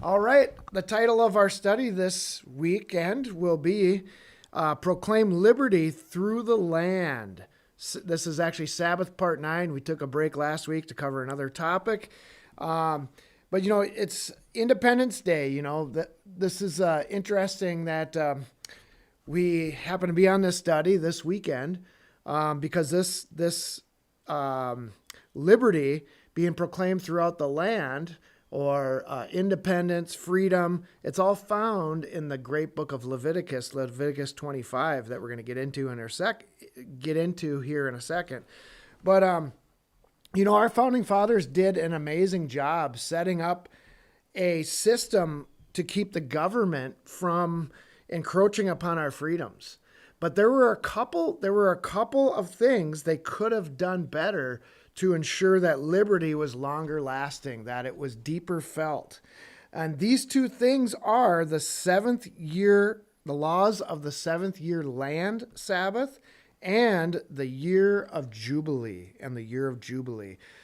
All right. The title of our study this weekend will be Proclaim Liberty Through the Land. This is actually Sabbath Part 9. We took a break last week to cover another topic. But, it's Independence Day. This is interesting that we happen to be on this study this weekend because this liberty being proclaimed throughout the land, or independence, freedom. It's all found in the great book of Leviticus 25, that we're going to get into here in a second. But our founding fathers did an amazing job setting up a system to keep the government from encroaching upon our freedoms. But there were a couple of things they could have done better to ensure that liberty was longer lasting, that it was deeper felt. And these two things are the laws of the 7th year land Sabbath and the year of Jubilee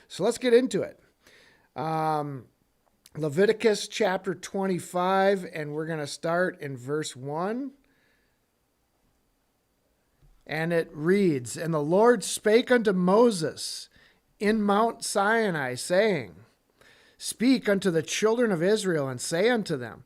So let's get into it. Leviticus chapter 25, and we're going to start in verse 1. And it reads, "And the Lord spake unto Moses in Mount Sinai, saying, Speak unto the children of Israel, and say unto them,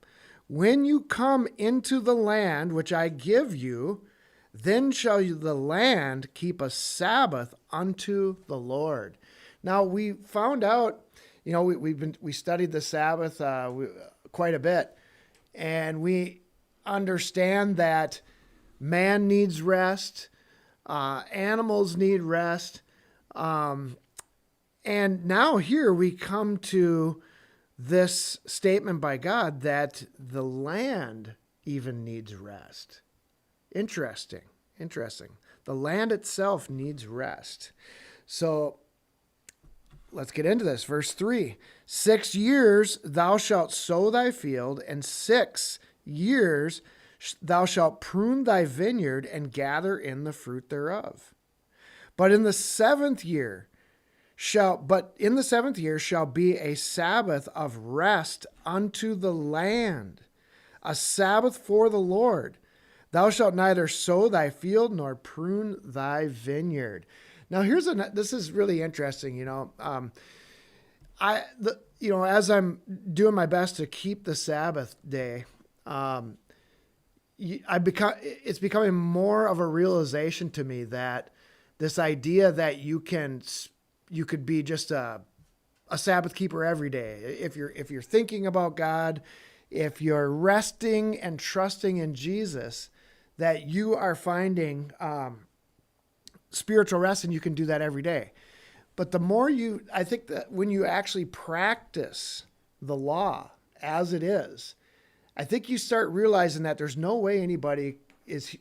When you come into the land which I give you, then shall the land keep a Sabbath unto the Lord." Now we found out, we studied the Sabbath quite a bit, and we understand that man needs rest, animals need rest. And now here we come to this statement by God that the land even needs rest. Interesting. The land itself needs rest. So let's get into this. Verse 3, 6 years thou shalt sow thy field, and 6 years thou shalt prune thy vineyard and gather in the fruit thereof. But in the seventh year shall be a Sabbath of rest unto the land, a Sabbath for the Lord. Thou shalt neither sow thy field nor prune thy vineyard. Now this is really interesting. As I'm doing my best to keep the Sabbath day, it's becoming more of a realization to me that this idea that you could be just a Sabbath keeper every day. If you're thinking about God, if you're resting and trusting in Jesus, that you are finding spiritual rest, and you can do that every day. But I think that when you actually practice the law as it is, I think you start realizing that there's no way nobody is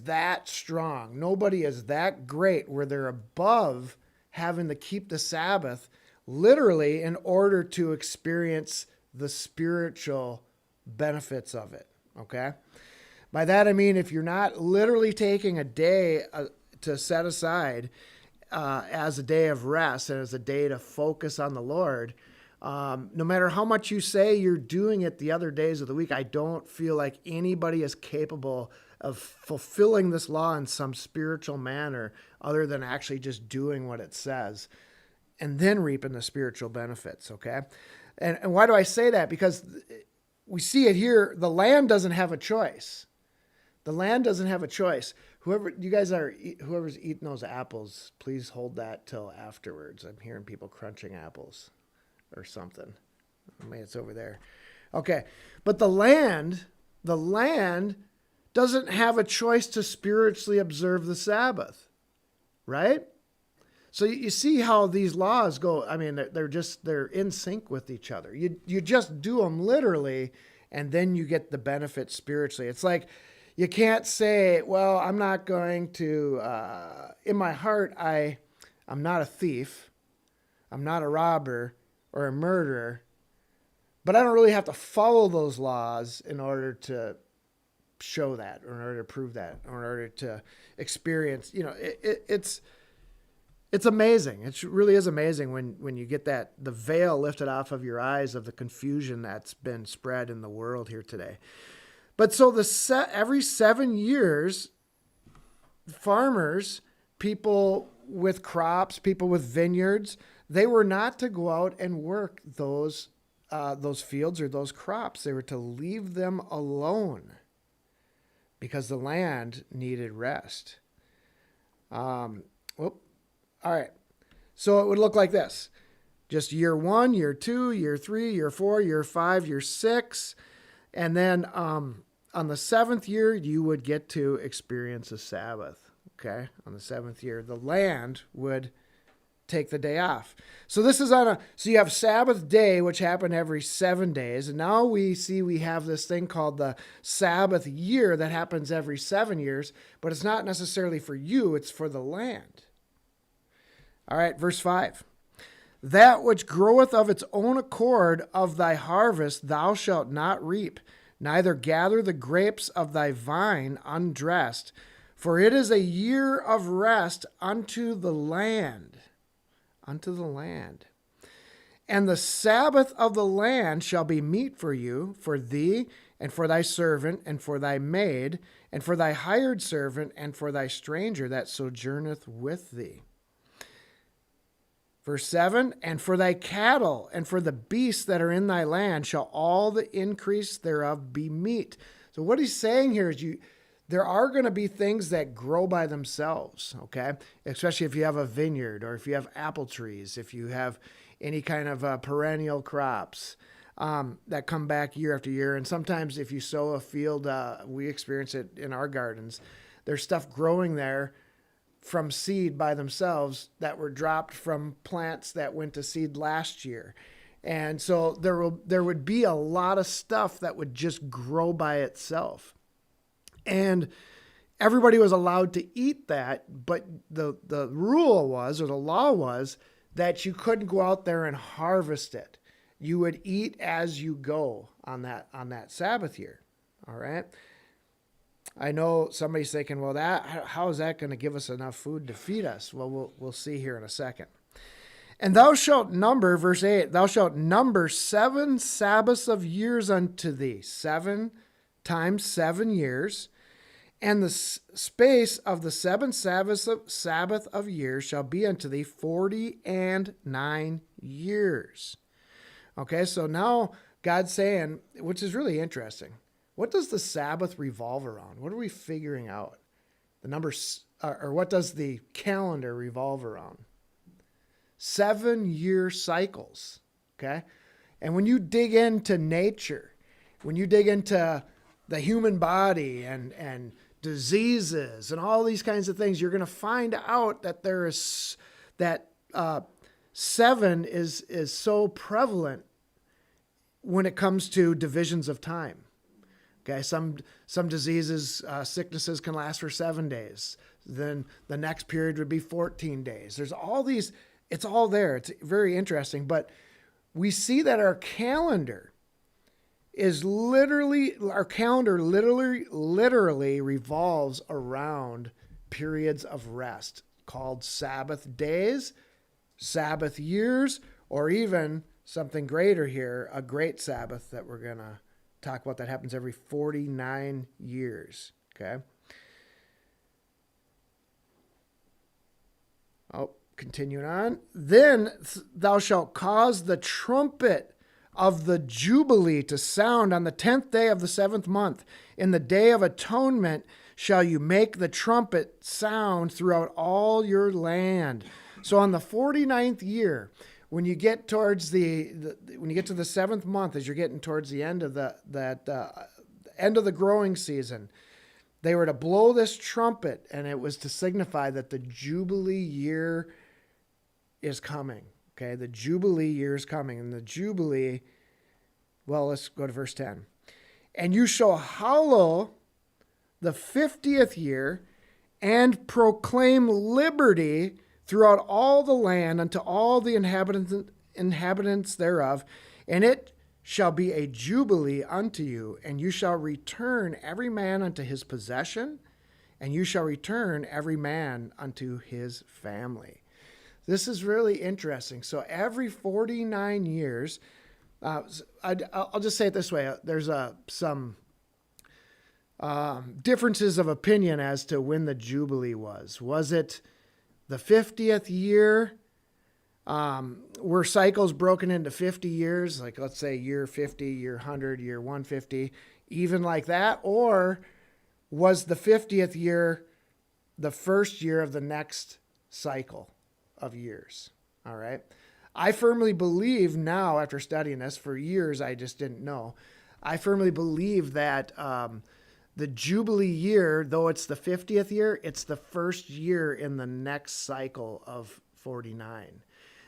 that strong. Nobody is that great where they're above having to keep the Sabbath literally in order to experience the spiritual benefits of it. Okay? By that, I mean, if you're not literally taking a day to set aside as a day of rest and as a day to focus on the Lord, no matter how much you say you're doing it the other days of the week, I don't feel like anybody is capable of fulfilling this law in some spiritual manner other than actually just doing what it says and then reaping the spiritual benefits, okay? And why do I say that? Because we see it here. The land doesn't have a choice. Whoever's eating those apples, please hold that till afterwards. I'm hearing people crunching apples or something. Maybe it's over there. Okay. But the land doesn't have a choice to spiritually observe the Sabbath, right? So you see how these laws go. I mean, they're in sync with each other. You just do them literally, and then you get the benefit spiritually. It's like, you can't say, well, I'm not going to, in my heart, I'm not a thief, I'm not a robber or a murderer, but I don't really have to follow those laws in order to show that, or in order to prove that, or in order to experience, It's amazing. It really is amazing when you get the veil lifted off of your eyes of the confusion that's been spread in the world here today. But so every 7 years, farmers, people with crops, people with vineyards, they were not to go out and work those fields or those crops. They were to leave them alone because the land needed rest. All right. So it would look like this. Just year 1, year 2, year 3, year 4, year 5, year 6. And then on the 7th year, you would get to experience a Sabbath. Okay? On the 7th year, the land would take the day off. So this is so you have Sabbath day, which happened every 7 days. And now we have this thing called the Sabbath year that happens every 7 years, but it's not necessarily for you, it's for the land. All right, verse 5. That which groweth of its own accord of thy harvest thou shalt not reap, neither gather the grapes of thy vine undressed, for it is a year of rest unto the land. Unto the land. And the Sabbath of the land shall be meat for you, for thee, and for thy servant, and for thy maid, and for thy hired servant, and for thy stranger that sojourneth with thee. Verse 7, and for thy cattle, and for the beasts that are in thy land, shall all the increase thereof be meat. So what he's saying here is there are going to be things that grow by themselves, okay? Especially if you have a vineyard or if you have apple trees, if you have any kind of perennial crops that come back year after year. And sometimes if you sow a field, we experience it in our gardens, there's stuff growing there from seed by themselves that were dropped from plants that went to seed last year. And so there would be a lot of stuff that would just grow by itself. And everybody was allowed to eat that, but the rule was, or the law was, that you couldn't go out there and harvest it. You would eat as you go on that Sabbath year. All right. I know somebody's thinking, well, how is that going to give us enough food to feed us? Well, we'll see here in a second. And thou shalt number, verse 8, thou shalt number 7 Sabbaths of years unto thee, 7 times 7 years. And the space of the 7 Sabbath of years shall be unto thee 49 years. Okay, so now God's saying, which is really interesting, what does the Sabbath revolve around? What are we figuring out? The numbers, or what does the calendar revolve around? 7-year cycles, okay? And when you dig into nature, when you dig into the human body and diseases and all these kinds of things, you're going to find out that there is that 7 is so prevalent when it comes to divisions of time. Okay, some diseases, sicknesses can last for 7 days. Then the next period would be 14 days. There's all these, it's all there. It's very interesting. But we see that our calendar literally revolves around periods of rest called Sabbath days, Sabbath years, or even something greater here, a great Sabbath that we're going to talk about that happens every 49 years. Okay. Continuing on. Then thou shalt cause the trumpet of the Jubilee to sound on the 10th day of the 7th month. In the day of atonement shall you make the trumpet sound throughout all your land. So on the 49th year, when you get towards when you get to the 7th month, as you're getting towards the end of end of the growing season, they were to blow this trumpet, and it was to signify that the Jubilee year is coming. Okay, the Jubilee year is coming. And the Jubilee, well, let's go to verse 10. And you shall hallow the 50th year and proclaim liberty throughout all the land unto all the inhabitants thereof. And it shall be a jubilee unto you, and you shall return every man unto his possession, and you shall return every man unto his family. This is really interesting. So every 49 years, I'll just say it this way. There's some differences of opinion as to when the Jubilee was. Was it the 50th year? Were cycles broken into 50 years? Like, let's say year 50, year 100, year 150, even like that? Or was the 50th year the first year of the next cycle of years? All right. I firmly believe now, after studying this for years, I just didn't know. I firmly believe that the Jubilee year, though it's the 50th year, it's the first year in the next cycle of 49.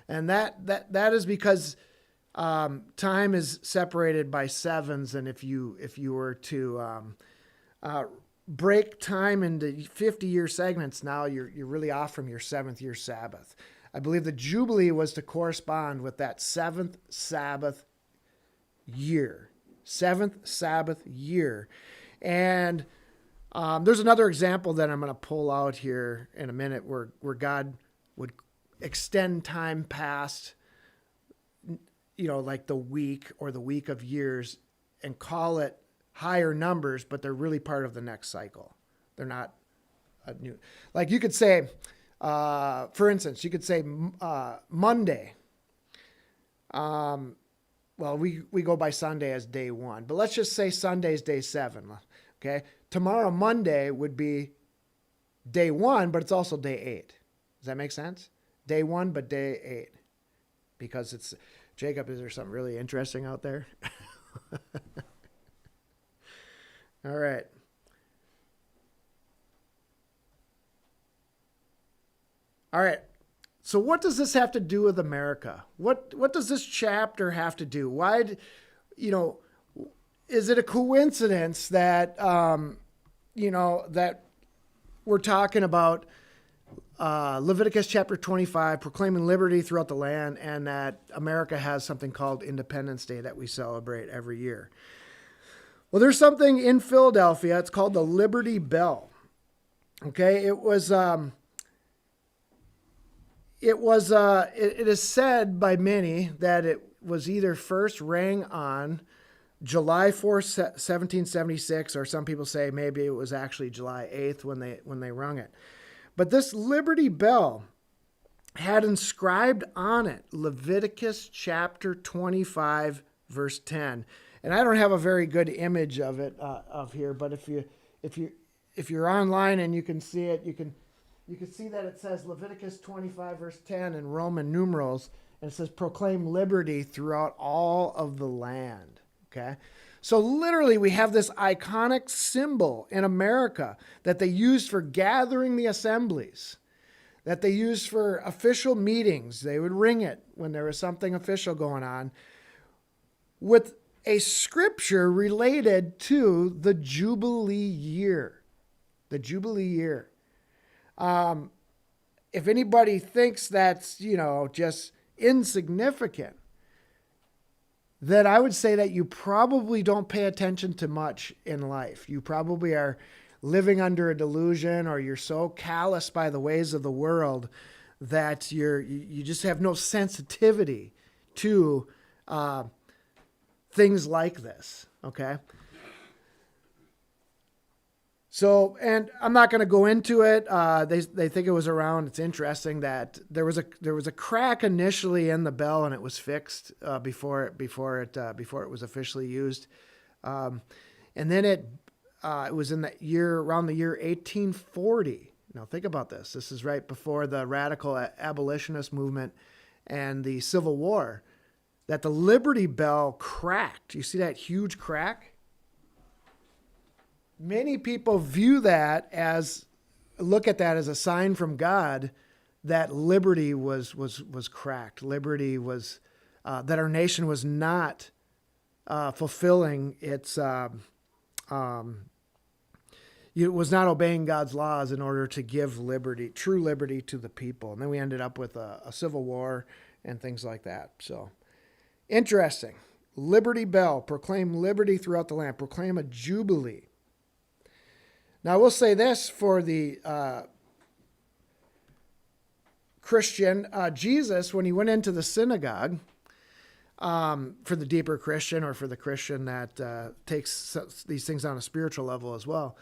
And that is because time is separated by sevens, and if you were to break time into 50-year segments, now you're really off from your 7th-year Sabbath. I believe the Jubilee was to correspond with that 7th Sabbath year. 7th Sabbath year. And there's another example that I'm going to pull out here in a minute where God would extend time past, like the week or the week of years and call it higher numbers, but they're really part of the next cycle. They're not a new, like you could say, for instance, you could say Monday. Well, we go by Sunday as day 1, but let's just say Sunday's day 7. Okay. Tomorrow, Monday, would be day 1, but it's also day 8. Does that make sense? Day 1, but day 8. Because it's, Jacob, is there something really interesting out there? All right. All right. So what does this have to do with America? What does this chapter have to do? Why, is it a coincidence that, that we're talking about Leviticus chapter 25, proclaiming liberty throughout the land, and that America has something called Independence Day that we celebrate every year? Well, there's something in Philadelphia. It's called the Liberty Bell. Okay, it is said by many that it was either first rang on July 4th, 1776, or some people say maybe it was actually July 8th when they rung it. But this Liberty Bell had inscribed on it Leviticus chapter 25, verse 10. And I don't have a very good image of it of here, but if you're online and you can see it, you can see that it says Leviticus 25, verse 10 in Roman numerals, and it says proclaim liberty throughout all of the land. Okay? So literally we have this iconic symbol in America that they used for gathering the assemblies, that they used for official meetings. They would ring it when there was something official going on, with a scripture related to the Jubilee year. The Jubilee year. If anybody thinks that's, just insignificant, then I would say that you probably don't pay attention to much in life. You probably are living under a delusion, or you're so callous by the ways of the world that you just have no sensitivity to things like this. Okay. So, and I'm not going to go into it. They think it was around. It's interesting that there was a crack initially in the bell, and it was fixed before it was officially used. And then it was in that year, around the year 1840. Now think about this. This is right before the radical abolitionist movement and the Civil War, that the Liberty Bell cracked. You see that huge crack? Many people look at that as a sign from God that liberty was cracked. Liberty was, that our nation was not fulfilling its, it was not obeying God's laws in order to give liberty, true liberty to the people. And then we ended up with a civil war and things like that. So interesting. Liberty Bell, proclaim liberty throughout the land, proclaim a jubilee. Now, I will say this for the Christian, Jesus, when he went into the synagogue, for the deeper Christian or for the Christian that takes these things on a spiritual level as well,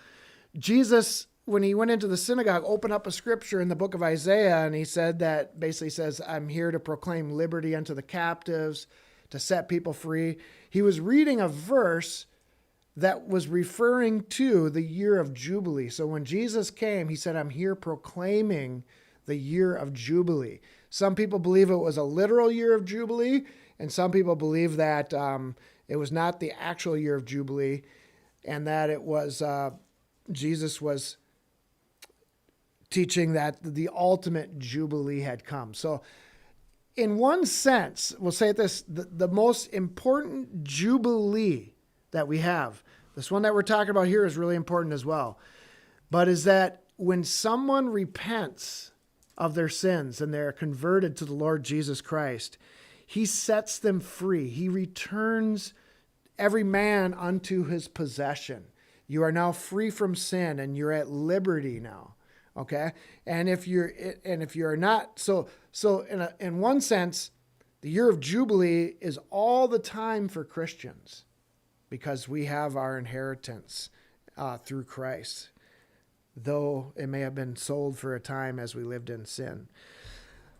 Jesus, when he went into the synagogue, opened up a scripture in the book of Isaiah, and he said that basically says, I'm here to proclaim liberty unto the captives, to set people free. He was reading a verse that was referring to the year of Jubilee. So when Jesus came, he said, I'm here proclaiming the year of Jubilee. Some people believe it was a literal year of Jubilee, and some people believe that it was not the actual year of Jubilee, and that it was Jesus was teaching that the ultimate Jubilee had come. So in one sense, we'll say this, the most important Jubilee that we have, this one that we're talking about here is really important as well, but is that when someone repents of their sins and they're converted to the Lord Jesus Christ, he sets them free. He returns every man unto his possession. You are now free from sin and you're at liberty now. Okay. And if you're not, so in one sense, the year of Jubilee is all the time for Christians because we have our inheritance through Christ, though it may have been sold for a time as we lived in sin.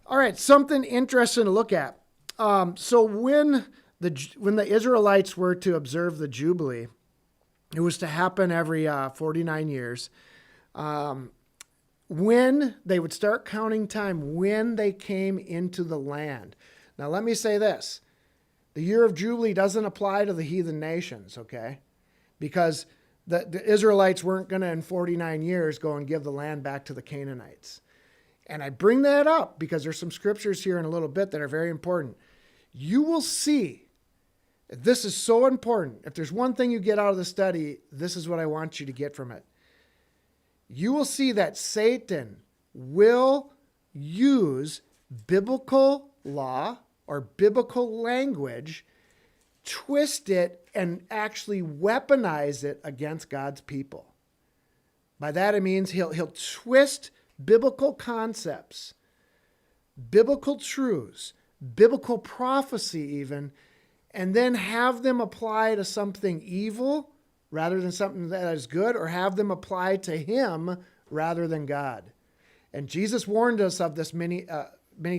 All right. Something interesting to look at. So when the Israelites were to observe the Jubilee, it was to happen every 49 years. When they would start counting time, when they came into the land. Now, let me say this. The year of Jubilee doesn't apply to the heathen nations, okay? Because the Israelites weren't going to, in 49 years, go and give the land back to the Canaanites. And I bring that up because there's some scriptures here in a little bit that are very important. You will see, this is so important. If there's one thing you get out of the study, this is what I want you to get from it. You will see that Satan will use biblical law or biblical language, twist it, and actually weaponize it against God's people. By that it means he'll twist biblical concepts, biblical truths, biblical prophecy even, and then have them apply to something evil rather than something that is good, or have them apply to him rather than God. And Jesus warned us of this many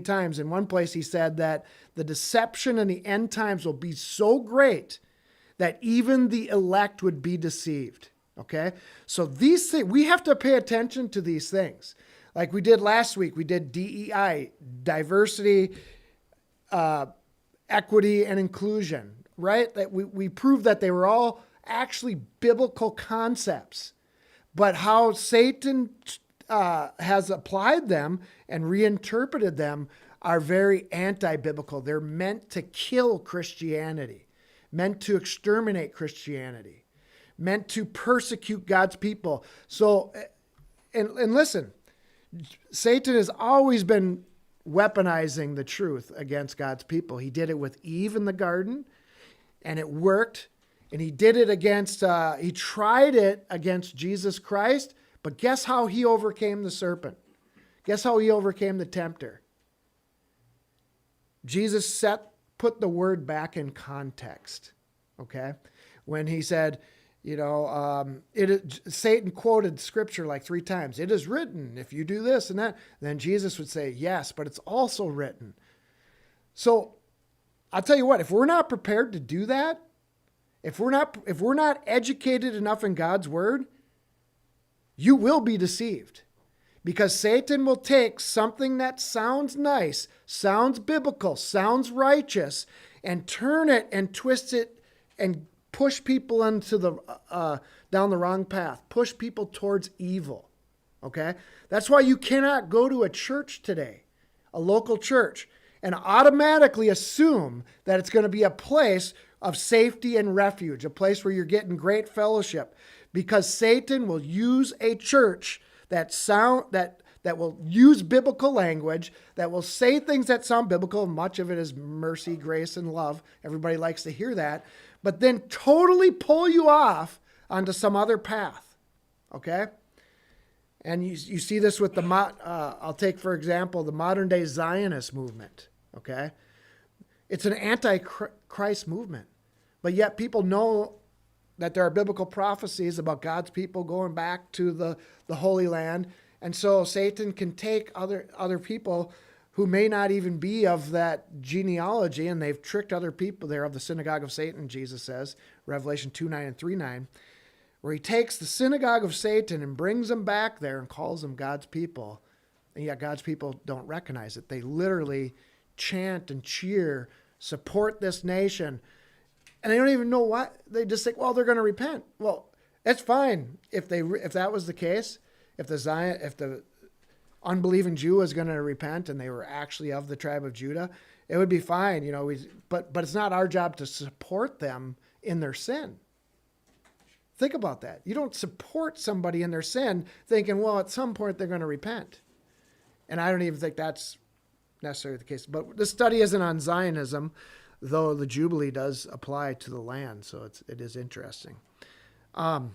times. In one place he said that the deception in the end times will be so great that even the elect would be deceived. Okay? So these things, we have to pay attention to these things. Like we did last week, we did DEI, diversity, equity, and inclusion, right? That we proved that they were all actually biblical concepts, but how Satan has applied them and reinterpreted them are very anti-biblical. They're meant to kill Christianity, meant to exterminate Christianity, meant to persecute God's people. So, and listen, Satan has always been weaponizing the truth against God's people. He did it with Eve in the garden, and it worked. And he did it he tried it against Jesus Christ, but guess how he overcame the serpent? Guess how he overcame the tempter? Jesus put the word back in context, okay? When he said, Satan quoted scripture like 3 times. It is written, if you do this and that. Then Jesus would say, yes, but it's also written. So I'll tell you what, if we're not prepared to do that, if we're not educated enough in God's word, you will be deceived. Because Satan will take something that sounds nice, sounds biblical, sounds righteous, and turn it and twist it and push people into down the wrong path, push people towards evil. Okay? That's why you cannot go to a church today, a local church, and automatically assume that it's going to be a place of safety and refuge, a place where you're getting great fellowship, because Satan will use a church that will use biblical language, that will say things that sound biblical. Much of it is mercy, grace, and love. Everybody likes to hear that, but then totally pull you off onto some other path. Okay? And you see this with I'll take, for example, the modern day Zionist movement, okay? It's an anti-Christ movement. But yet people know that there are biblical prophecies about God's people going back to the Holy Land. And so Satan can take other people who may not even be of that genealogy, and they've tricked other people. They're of the synagogue of Satan, Jesus says, Revelation 2:9 and 3:9, where he takes the synagogue of Satan and brings them back there and calls them God's people. And yet God's people don't recognize it. They literally chant and cheer, support this nation, and they don't even know what. They just think, well, they're going to repent. Well, that's fine if that was the case. If the unbelieving Jew was going to repent and they were actually of the tribe of Judah, it would be fine, but it's not our job to support them in their sin. Think about that. You don't support somebody in their sin thinking, well, at some point they're going to repent. And I don't even think that's necessarily the case. But the study isn't on Zionism, though the Jubilee does apply to the land, so it is interesting. And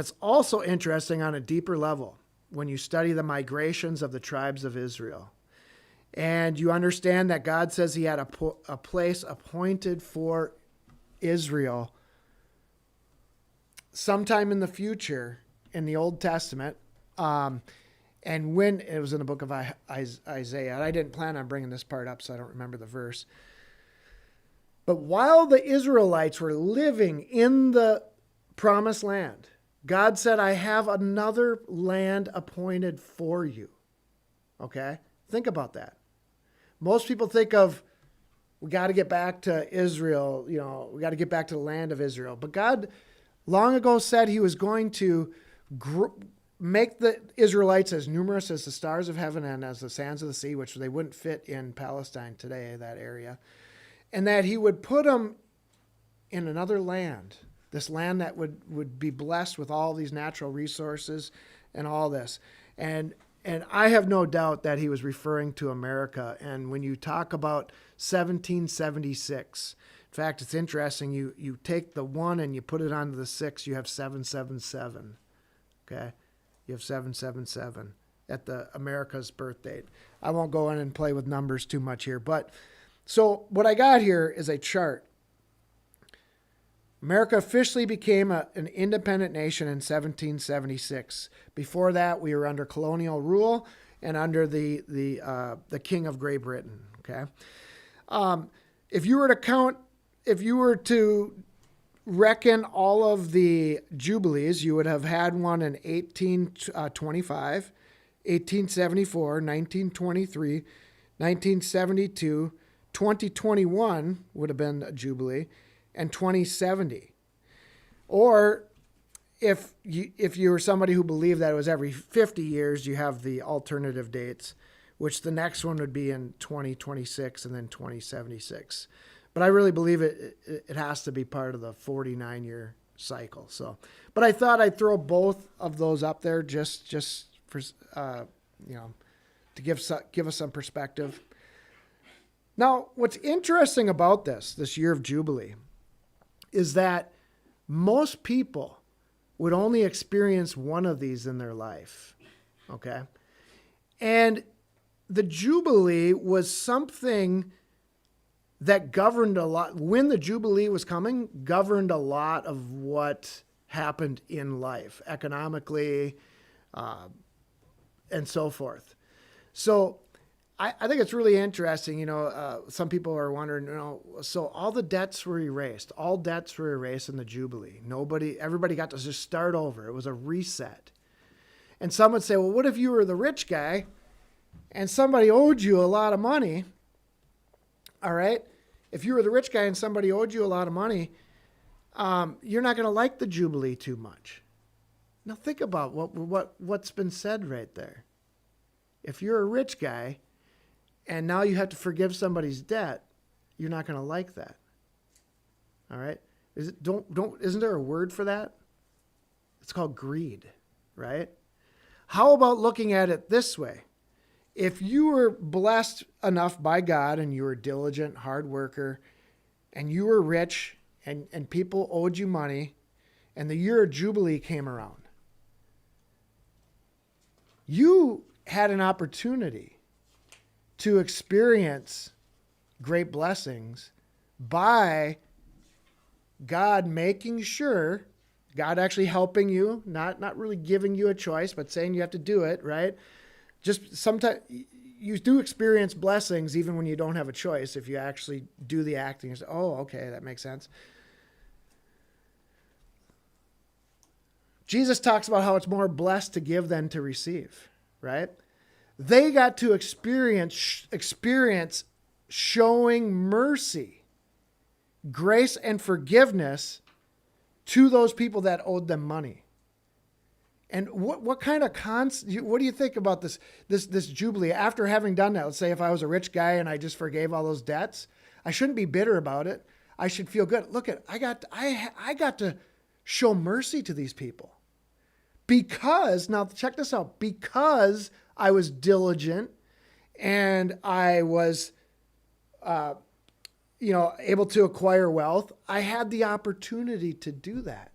it's also interesting on a deeper level when you study the migrations of the tribes of Israel. And you understand that God says he had a place appointed for Israel sometime in the future in the Old Testament. And when it was in the book of Isaiah, I didn't plan on bringing this part up, so I don't remember the verse. But while the Israelites were living in the promised land, God said, I have another land appointed for you. Okay? Think about that. Most people think of, we got to get back to Israel, we got to get back to the land of Israel. But God long ago said he was going to make the Israelites as numerous as the stars of heaven and as the sands of the sea, which they wouldn't fit in Palestine today, that area. And that he would put them in another land, this land that would be blessed with all these natural resources and all this. And I have no doubt that he was referring to America. And when you talk about 1776, in fact, it's interesting, you take the 1 and you put it onto the 6, you have 777. Okay? You have 777 at the America's birth date. I won't go in and play with numbers too much here, but so what I got here is a chart. America officially became an independent nation in 1776. Before that, we were under colonial rule and under the King of Great Britain. Okay, if you were to reckon all of the jubilees, you would have had one in 1825, 1874, 1923, 1972. 2021 would have been a jubilee, and 2070. Or if you were somebody who believed that it was every 50 years, you have the alternative dates, which the next one would be in 2026 and then 2076. But I really believe it has to be part of the 49-year cycle. So, but I thought I'd throw both of those up there just for to give us some perspective. Now, what's interesting about this Year of Jubilee, is that most people would only experience one of these in their life, okay? And the Jubilee was something that governed a lot, when the Jubilee was coming, governed a lot of what happened in life, economically, and so forth. So I think it's really interesting, some people are wondering, so all the debts were erased. All debts were erased in the Jubilee. Everybody got to just start over. It was a reset. And some would say, well, what if you were the rich guy and somebody owed you a lot of money? All right? If you were the rich guy and somebody owed you a lot of money, you're not going to like the Jubilee too much. Now think about what's been said right there. If you're a rich guy and now you have to forgive somebody's debt, you're not going to like that. All right? Isn't there a word for that? It's called greed, right? How about looking at it this way? If you were blessed enough by God and you were a diligent, hard worker, and you were rich and people owed you money, and the year of Jubilee came around, You had an opportunity to experience great blessings by God making sure, God actually helping you, not really giving you a choice, but saying you have to do it, right? Just sometimes you do experience blessings even when you don't have a choice. If you actually do the acting, you say, oh, okay, that makes sense. Jesus talks about how it's more blessed to give than to receive, right? They got to experience showing mercy, grace, and forgiveness to those people that owed them money. And what kind of what do you think about this Jubilee? After having done that, let's say if I was a rich guy and I just forgave all those debts, I shouldn't be bitter about it. I should feel good. Look I got to show mercy to these people. Because, now check this out, because I was diligent and I was able to acquire wealth, I had the opportunity to do that.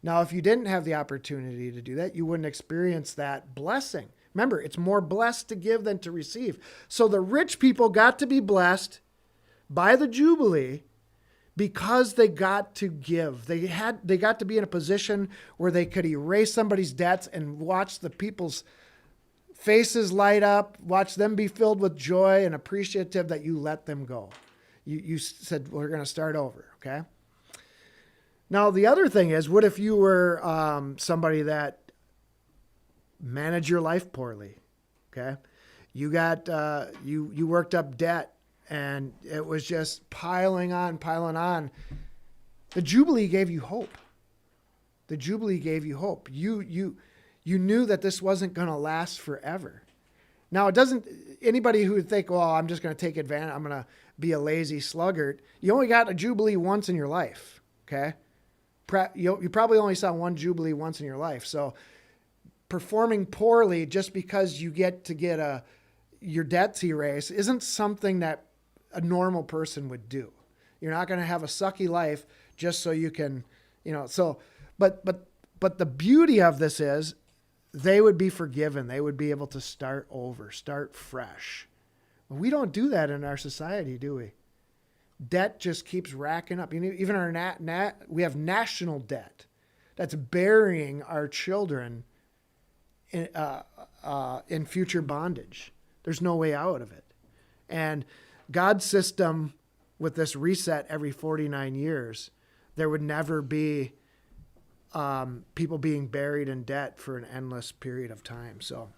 Now, if you didn't have the opportunity to do that, you wouldn't experience that blessing. Remember, it's more blessed to give than to receive. So the rich people got to be blessed by the Jubilee because they got to give. They got to be in a position where they could erase somebody's debts and watch the people's faces light up, watch them be filled with joy and appreciative that you let them go. You said, we're going to start over, okay? Now, the other thing is, what if you were somebody that managed your life poorly, okay? You got, you worked up debt and it was just piling on. The Jubilee gave you hope. The Jubilee gave you hope. You knew that this wasn't going to last forever. Now, it doesn't, anybody who would think, well, I'm just going to take advantage, I'm going to be a lazy sluggard. You only got a Jubilee once in your life, okay? You probably only saw one Jubilee once in your life. So performing poorly just because you get your debts erased isn't something that a normal person would do. You're not going to have a sucky life just so you can, but the beauty of this is they would be forgiven. They would be able to start over, start fresh. We don't do that in our society, do we? Debt just keeps racking up. Even we have national debt that's burying our children in future bondage. There's no way out of it. And God's system with this reset every 49 years, there would never be people being buried in debt for an endless period of time. So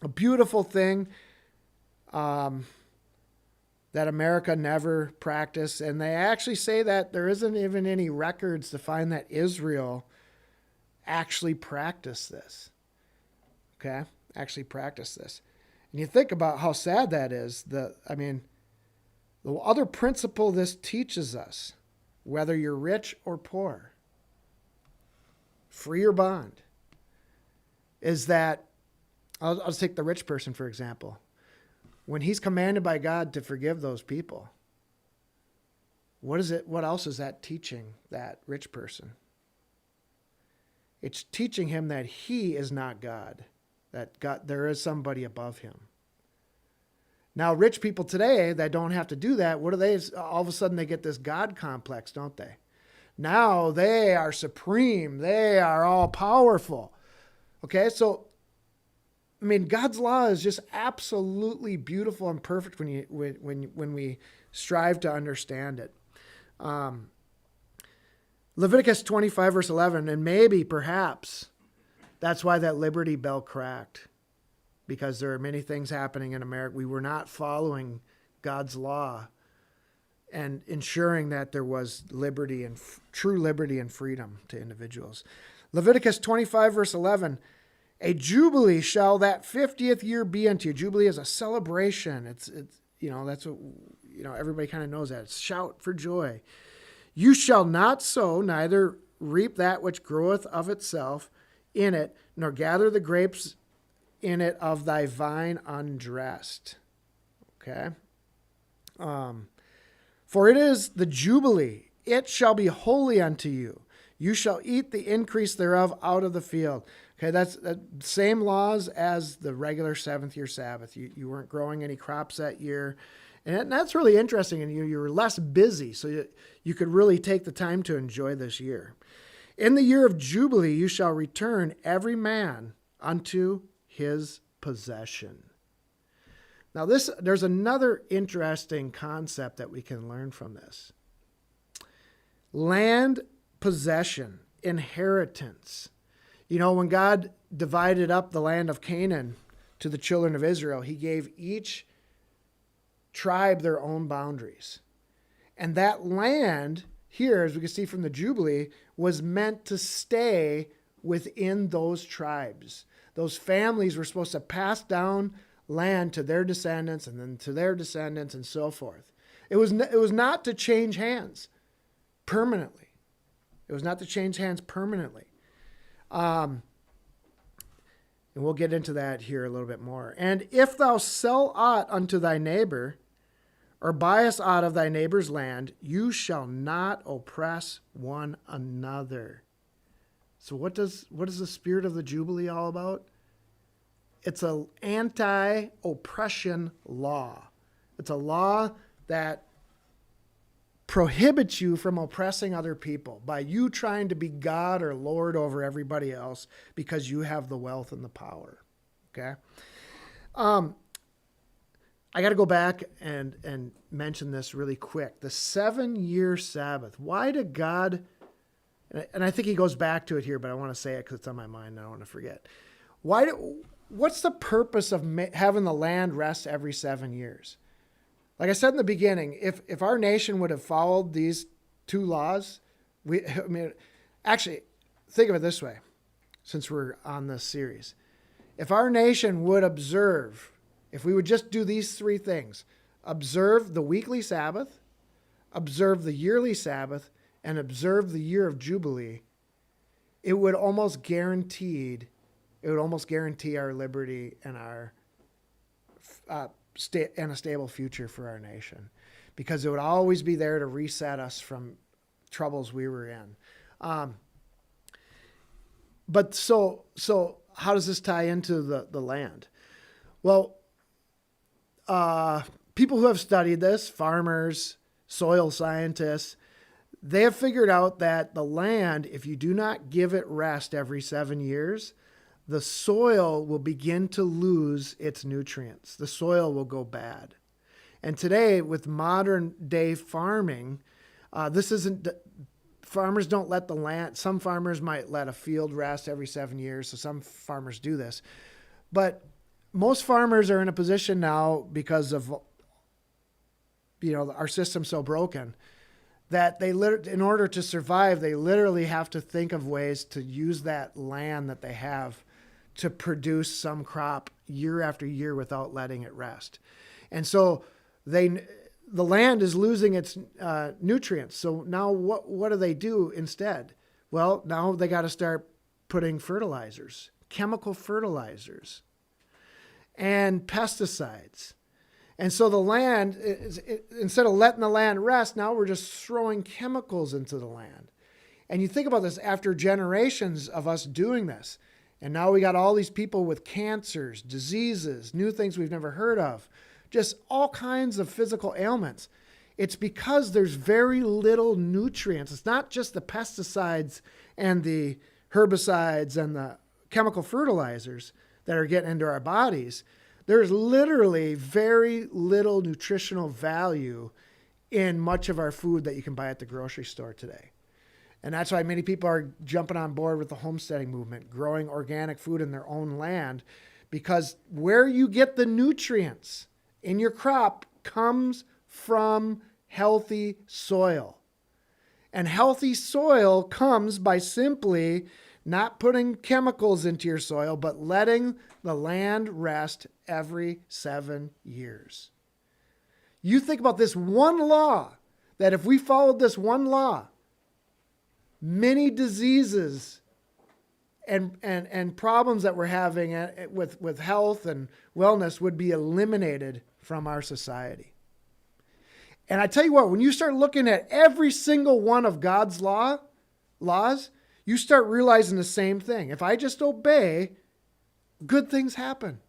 a beautiful thing that America never practiced. And they actually say that there isn't even any records to find that Israel actually practiced this. Okay? Actually practiced this. And you think about how sad that is. The other principle this teaches us, whether you're rich or poor, free or bond, is that, I'll just take the rich person, for example. When he's commanded by God to forgive those people, what else is that teaching that rich person? It's teaching him that he is not God, that there is somebody above him. Now, rich people today that don't have to do that, what do they, all of a sudden they get this God complex, don't they? Now they are supreme. They are all powerful. Okay, so, God's law is just absolutely beautiful and perfect when we strive to understand it. Leviticus 25, verse 11, and perhaps, that's why that Liberty Bell cracked. Because there are many things happening in America. We were not following God's law and ensuring that there was liberty and true liberty and freedom to individuals. Leviticus 25, verse 11, a jubilee shall that 50th year be unto you. Jubilee is a celebration. It's that's what, everybody kind of knows that. It's shout for joy. You shall not sow, neither reap that which groweth of itself in it, nor gather the grapes in it of thy vine undressed. Okay. For it is the Jubilee. It shall be holy unto you. You shall eat the increase thereof out of the field. Okay, that's the same laws as the regular seventh year Sabbath. You weren't growing any crops that year. And that's really interesting. And you were less busy, so you could really take the time to enjoy this year. In the year of Jubilee, you shall return every man unto his possession. Now, there's another interesting concept that we can learn from this. Land possession, inheritance. You know, when God divided up the land of Canaan to the children of Israel, he gave each tribe their own boundaries. And that land here, as we can see from the Jubilee, was meant to stay within those tribes. Those families were supposed to pass down land to their descendants and then to their descendants and so forth. It was not to change hands permanently. It was not to change hands permanently. And we'll get into that here a little bit more. And if thou sell aught unto thy neighbor, or buyest out of thy neighbor's land, you shall not oppress one another. So what is the spirit of the Jubilee all about? It's an anti-oppression law. It's a law that prohibits you from oppressing other people by you trying to be God or Lord over everybody else because you have the wealth and the power. Okay? I got to go back and mention this really quick. The 7-year Sabbath. Why did God, and I think he goes back to it here, but I want to say it because it's on my mind and I don't want to forget. What's the purpose of having the land rest every 7 years? Like I said in the beginning, if our nation would have followed these two laws, actually, think of it this way, since we're on this series. If our nation would observe, if we would just do these three things, observe the weekly Sabbath, observe the yearly Sabbath, and observe the year of Jubilee, it would almost guarantee our liberty and our and a stable future for our nation, because it would always be there to reset us from troubles we were in. But so how does this tie into the land? Well, people who have studied this, farmers, soil scientists, they have figured out that the land, if you do not give it rest every 7 years, the soil will begin to lose its nutrients. The soil will go bad. And today, with modern day farming, farmers don't let the land, some farmers might let a field rest every 7 years, so some farmers do this. But most farmers are in a position now, because of our system's so broken, that in order to survive, they literally have to think of ways to use that land that they have to produce some crop year after year without letting it rest. And so the land is losing its nutrients. So now what do they do instead? Well, now they got to start putting fertilizers, chemical fertilizers, and pesticides. And so the land, instead of letting the land rest, now we're just throwing chemicals into the land. And you think about this, after generations of us doing this, and now we got all these people with cancers, diseases, new things we've never heard of, just all kinds of physical ailments. It's because there's very little nutrients. It's not just the pesticides and the herbicides and the chemical fertilizers that are getting into our bodies. There's literally very little nutritional value in much of our food that you can buy at the grocery store today. And that's why many people are jumping on board with the homesteading movement, growing organic food in their own land, because where you get the nutrients in your crop comes from healthy soil. And healthy soil comes by simply not putting chemicals into your soil, but letting the land rest every 7 years. You think about this one law, that if we followed this one law, many diseases and problems that we're having with health and wellness would be eliminated from our society. And I tell you what, when you start looking at every single one of God's laws, you start realizing the same thing. If I just obey, good things happen.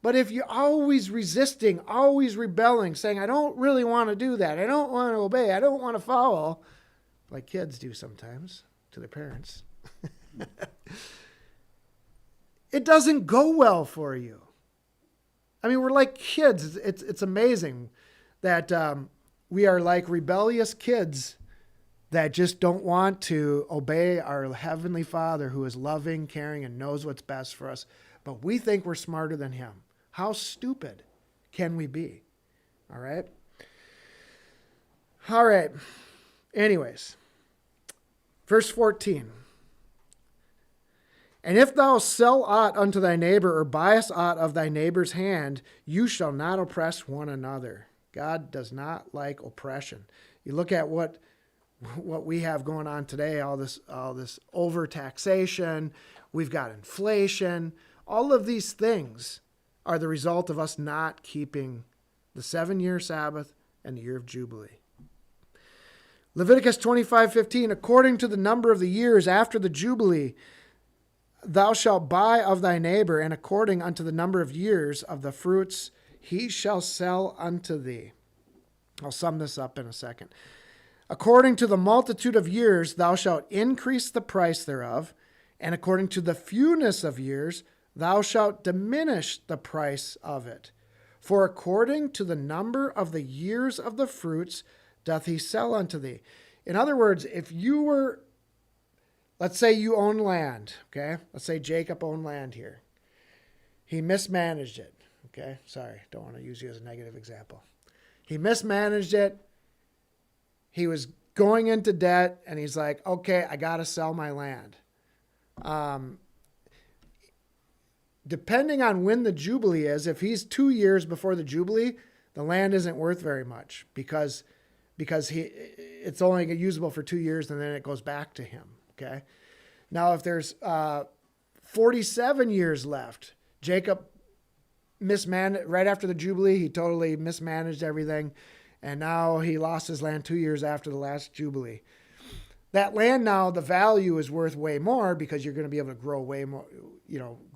But if you're always resisting, always rebelling, saying, I don't really want to do that, I don't want to obey, I don't want to follow, like kids do sometimes to their parents, it doesn't go well for you. I mean, we're like kids. It's amazing that we are like rebellious kids that just don't want to obey our Heavenly Father who is loving, caring, and knows what's best for us. But we think we're smarter than Him. How stupid can we be? All right? All right. Anyways, verse 14. And if thou sell aught unto thy neighbor, or buyest aught of thy neighbor's hand, you shall not oppress one another. God does not like oppression. You look at what we have going on today, all this overtaxation, we've got inflation. All of these things are the result of us not keeping the 7-year Sabbath and the year of Jubilee. Leviticus 25:15, according to the number of the years after the Jubilee, thou shalt buy of thy neighbor, and according unto the number of years of the fruits he shall sell unto thee. I'll sum this up in a second. According to the multitude of years thou shalt increase the price thereof, and according to the fewness of years thou shalt diminish the price of it. For according to the number of the years of the fruits doth he sell unto thee. In other words, if you were, let's say you own land, okay? Let's say Jacob owned land here. He mismanaged it, okay? Sorry, don't want to use you as a negative example. He mismanaged it. He was going into debt, and he's like, okay, I got to sell my land. Depending on when the Jubilee is, if he's 2 years before the Jubilee, the land isn't worth very much because it's only usable for 2 years, and then it goes back to him, okay? Now, if there's 47 years left, Jacob mismanaged, right after the Jubilee, he totally mismanaged everything, and now he lost his land 2 years after the last Jubilee. That land now, the value is worth way more because you're going to be able to grow way more,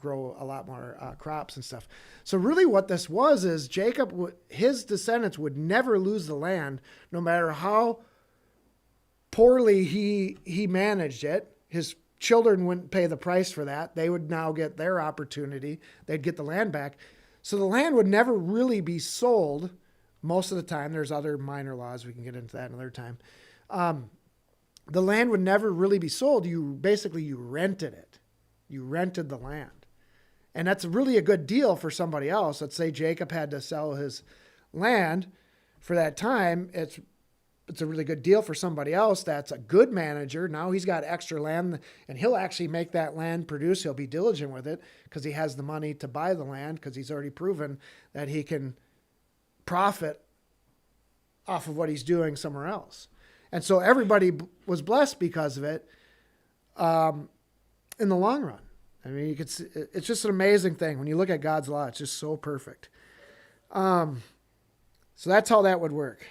grow a lot more crops and stuff. So really what this was is Jacob, his descendants would never lose the land no matter how poorly he managed it. His children wouldn't pay the price for that. They would now get their opportunity. They'd get the land back. So the land would never really be sold most of the time. There's other minor laws. We can get into that another time. The land would never really be sold. You rented it. You rented the land. And that's really a good deal for somebody else. Let's say Jacob had to sell his land for that time. It's a really good deal for somebody else that's a good manager. Now he's got extra land, and he'll actually make that land produce. He'll be diligent with it because he has the money to buy the land because he's already proven that he can profit off of what he's doing somewhere else. And so everybody was blessed because of it in the long run. I mean, you could see, it's just an amazing thing. When you look at God's law, it's just so perfect. So that's how that would work.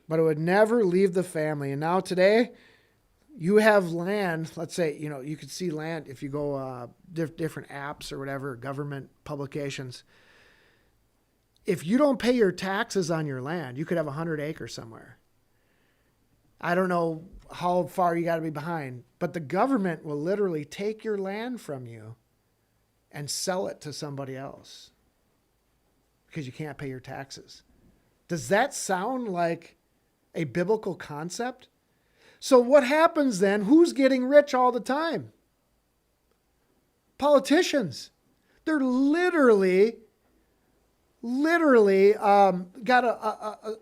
But it would never leave the family. And now today, you have land. Let's say, you could see land if you go different apps or whatever, government publications. If you don't pay your taxes on your land, you could have 100 acres somewhere. I don't know how far you got to be behind, but the government will literally take your land from you and sell it to somebody else because you can't pay your taxes. Does that sound like a biblical concept? So what happens then? Who's getting rich all the time? Politicians. They're literally got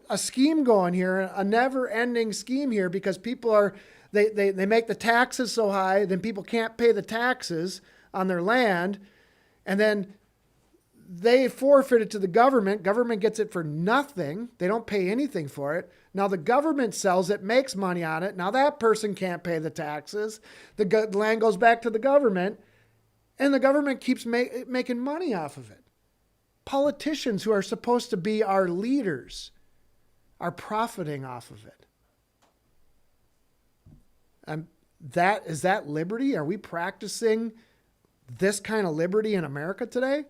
a scheme going here, a never-ending scheme here, because people they make the taxes so high, then people can't pay the taxes on their land, and then they forfeit it to the government. Government gets it for nothing. They don't pay anything for it. Now the government sells it, makes money on it. Now that person can't pay the taxes. The land goes back to the government, and the government keeps making money off of it. Politicians who are supposed to be our leaders are profiting off of it. Is that liberty? Are we practicing this kind of liberty in America today?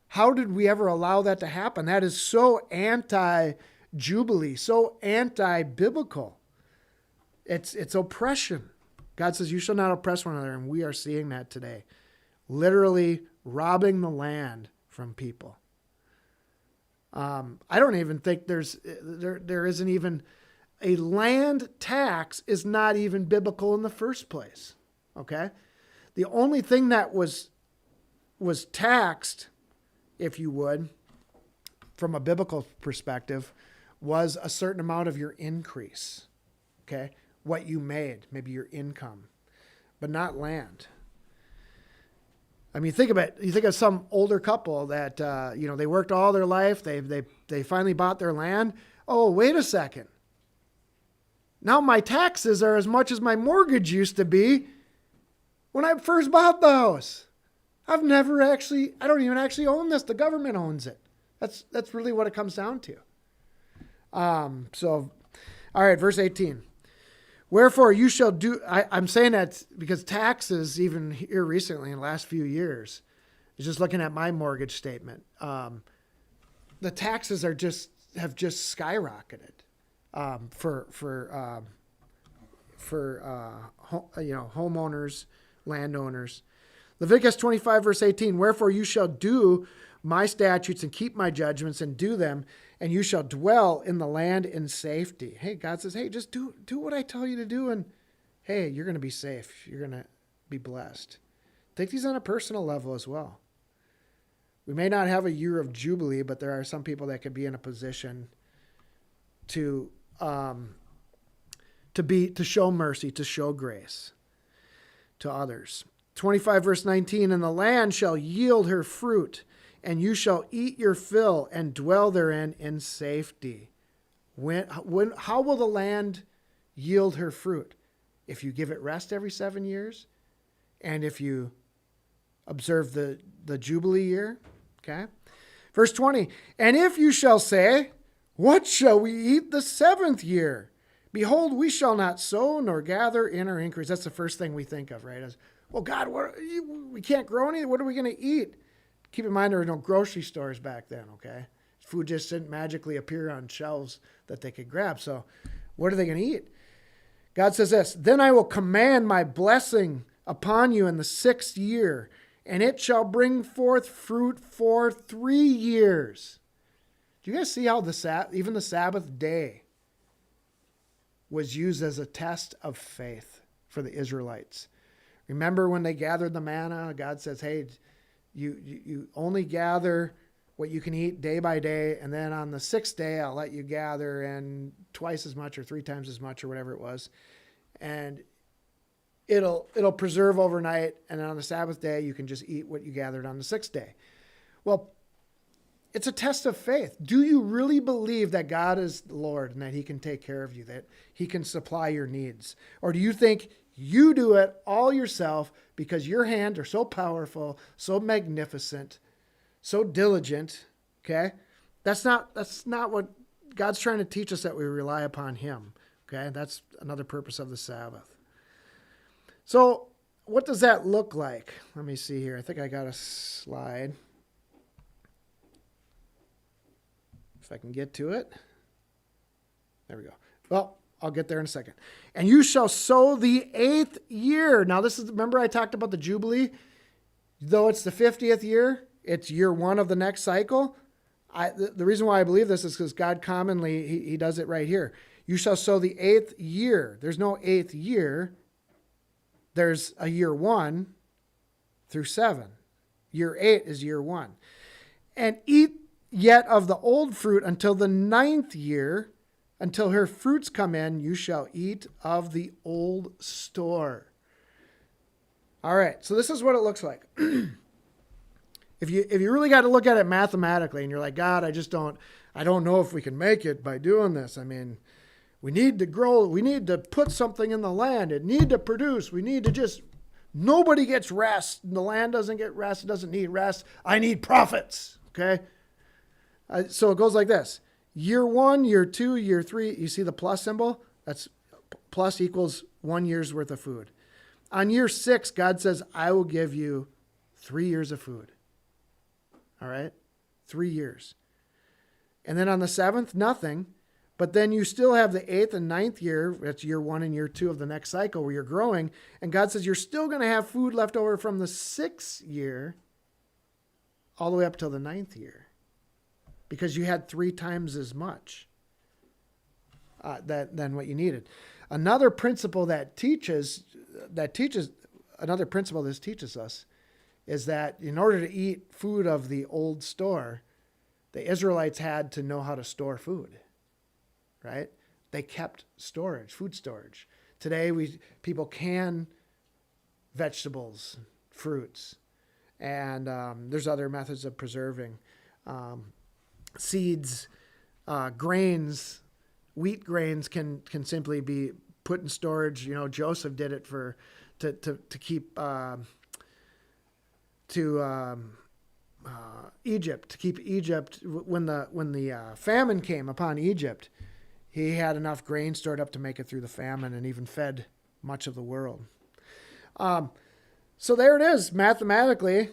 How did we ever allow that to happen? That is so anti-Jubilee, so anti-biblical. It's oppression. God says, you shall not oppress one another, and we are seeing that today. Literally robbing the land from people. I don't even think there isn't even a land tax is not even biblical in the first place. Okay? The only thing that was taxed, if you would, from a biblical perspective, was a certain amount of your increase. Okay? What you made, maybe your income, but not land. I mean, think about it. You think of some older couple that, they worked all their life. They finally bought their land. Oh, wait a second. Now my taxes are as much as my mortgage used to be when I first bought the house. I don't even actually own this. The government owns it. That's really what it comes down to. All right, verse 18. Wherefore you shall do, I'm saying that because taxes, even here recently in the last few years, is just looking at my mortgage statement. The taxes have just skyrocketed for homeowners, landowners. Leviticus 25 verse 18. Wherefore you shall do my statutes and keep my judgments and do them, and you shall dwell in the land in safety. Hey, God says, hey, just do what I tell you to do, and hey, you're going to be safe. You're going to be blessed. Take these on a personal level as well. We may not have a year of Jubilee, but there are some people that could be in a position to show mercy, to show grace to others. 25 verse 19, and the land shall yield her fruit, and you shall eat your fill and dwell therein in safety. How will the land yield her fruit? If you give it rest every 7 years, and if you observe the Jubilee year. Okay. Verse 20, and if you shall say, what shall we eat the 7th year? Behold, we shall not sow nor gather in our increase. That's the first thing we think of, right? As, well, God, we can't grow anything. What are we going to eat? Keep in mind there were no grocery stores back then, okay? Food just didn't magically appear on shelves that they could grab. So what are they going to eat? God says this, then I will command my blessing upon you in the 6th year, and it shall bring forth fruit for 3 years. Do you guys see how even the Sabbath day was used as a test of faith for the Israelites? Remember when they gathered the manna, God says, hey, you only gather what you can eat day by day, and then on the 6th day, I'll let you gather and twice as much or 3 times as much or whatever it was. And it'll preserve overnight, and then on the Sabbath day, you can just eat what you gathered on the 6th day. Well, it's a test of faith. Do you really believe that God is the Lord and that he can take care of you, that he can supply your needs? Or do you think you do it all yourself because your hands are so powerful, so magnificent, so diligent? Okay? That's not what God's trying to teach us, that we rely upon him. Okay? That's another purpose of the Sabbath. So what does that look like? Let me see here. I think I got a slide. If I can get to it. There we go. Well, I'll get there in a second. And you shall sow the 8th year. Now remember I talked about the Jubilee? Though it's the 50th year, it's year 1 of the next cycle. The reason why I believe this is because God commonly, he does it right here. You shall sow the 8th year. There's no 8th year. There's a year 1 through 7. Year 8 is year 1. And eat yet of the old fruit until the 9th year, until her fruits come in, you shall eat of the old store. All right, so this is what it looks like. If you really got to look at it mathematically, and you're like, God, I don't know if we can make it by doing this. I mean, we need to grow, we need to put something in the land, it need to produce, we need to nobody gets rest, the land doesn't get rest, it doesn't need rest, I need profits, okay? So it goes like this. Year 1, year 2, year 3, you see the plus symbol? That's plus equals 1 year's worth of food. On year 6, God says, I will give you 3 years of food. All right? 3 years. And then on the 7th, nothing. But then you still have the 8th and 9th year. That's year 1 and year 2 of the next cycle where you're growing. And God says you're still going to have food left over from the 6th year all the way up till the 9th year. Because you had 3 times as much than what you needed. Another principle this teaches us is that in order to eat food of the old store, the Israelites had to know how to store food, right? They kept food storage. Today, people can vegetables, fruits, and there's other methods of preserving seeds, grains. Wheat grains can simply be put in storage. You know, Joseph did it to keep Egypt, to keep Egypt when the famine came upon Egypt. He had enough grain stored up to make it through the famine and even fed much of the world. So there it is. Mathematically,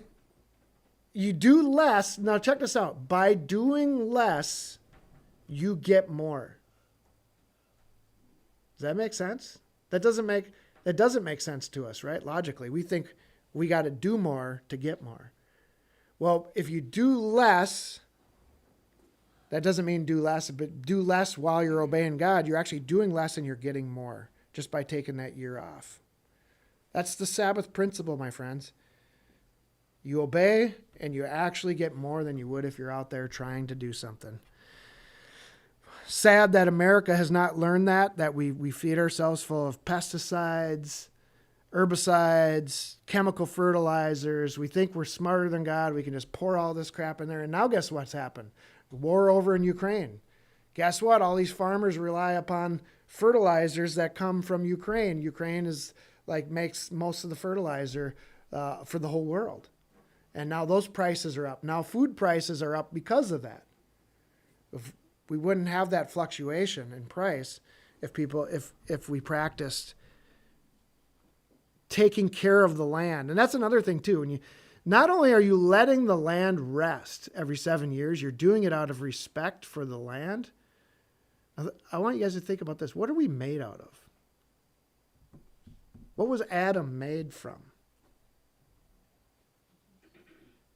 you do less. Now check this out. By doing less, you get more. Does that make sense? That doesn't make sense to us, right? Logically, we think we got to do more to get more. Well, if you do less, that doesn't mean do less, but do less while you're obeying God. You're actually doing less and you're getting more just by taking that year off. That's the Sabbath principle, my friends. You obey and you actually get more than you would if you're out there trying to do something. Sad that America has not learned that we feed ourselves full of pesticides, herbicides, chemical fertilizers. We think we're smarter than God. We can just pour all this crap in there. And now guess what's happened? War over in Ukraine. Guess what? All these farmers rely upon fertilizers that come from Ukraine. Ukraine makes most of the fertilizer for the whole world. And now those prices are up. Now food prices are up because of that. We wouldn't have that fluctuation in price if we practiced taking care of the land. And that's another thing too. When not only are you letting the land rest every 7 years, you're doing it out of respect for the land. I want you guys to think about this. What are we made out of? What was Adam made from?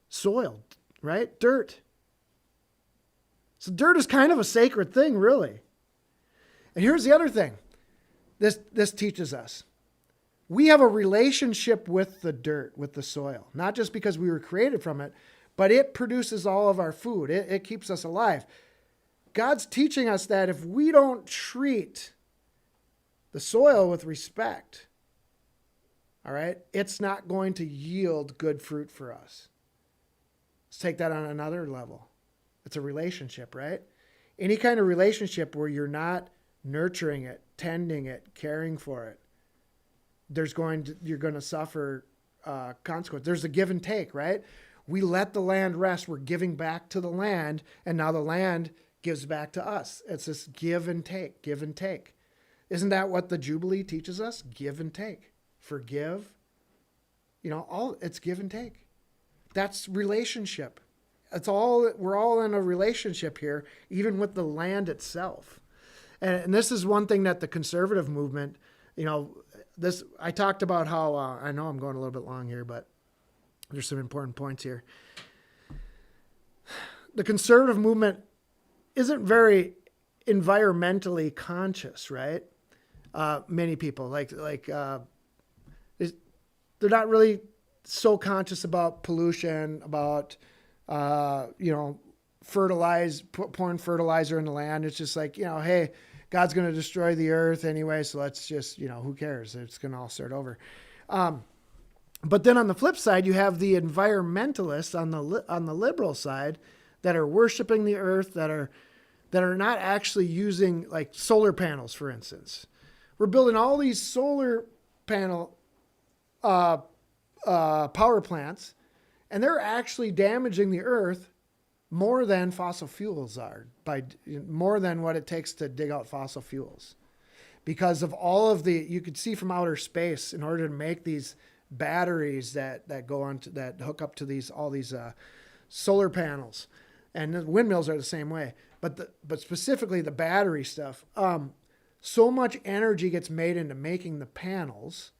Soil, right? Dirt. So dirt is kind of a sacred thing, really. And here's the other thing this teaches us. We have a relationship with the dirt, with the soil, not just because we were created from it, but it produces all of our food. It keeps us alive. God's teaching us that if we don't treat the soil with respect, all right, it's not going to yield good fruit for us. Let's take that on another level. It's a relationship, right? Any kind of relationship where you're not nurturing it, tending it, caring for it, you're going to suffer consequence. There's a give and take, right? We let the land rest. We're giving back to the land, and now the land gives back to us. It's this give and take, give and take. Isn't that what the Jubilee teaches us? Give and take. Forgive. It's give and take. That's relationship. We're all in a relationship here, even with the land itself. And this is one thing that the conservative movement, I talked about how, I know I'm going a little bit long here, but there's some important points here. The conservative movement isn't very environmentally conscious, right? Many people they're not really so conscious about pollution, about pouring fertilizer in the land. It's just like, hey, God's going to destroy the earth anyway, so let's just, who cares? It's going to all start over. But then on the flip side, you have the environmentalists on the liberal side that are worshiping the earth, that are not actually using, like, solar panels, for instance. We're building all these solar panel power plants, and they're actually damaging the earth more than fossil fuels are, by more than what it takes to dig out fossil fuels. because of all of you could see from outer space, in order to make these batteries that go on to, that hook up to all these solar panels, and the windmills are the same way. But specifically the battery stuff, so much energy gets made into making the panels.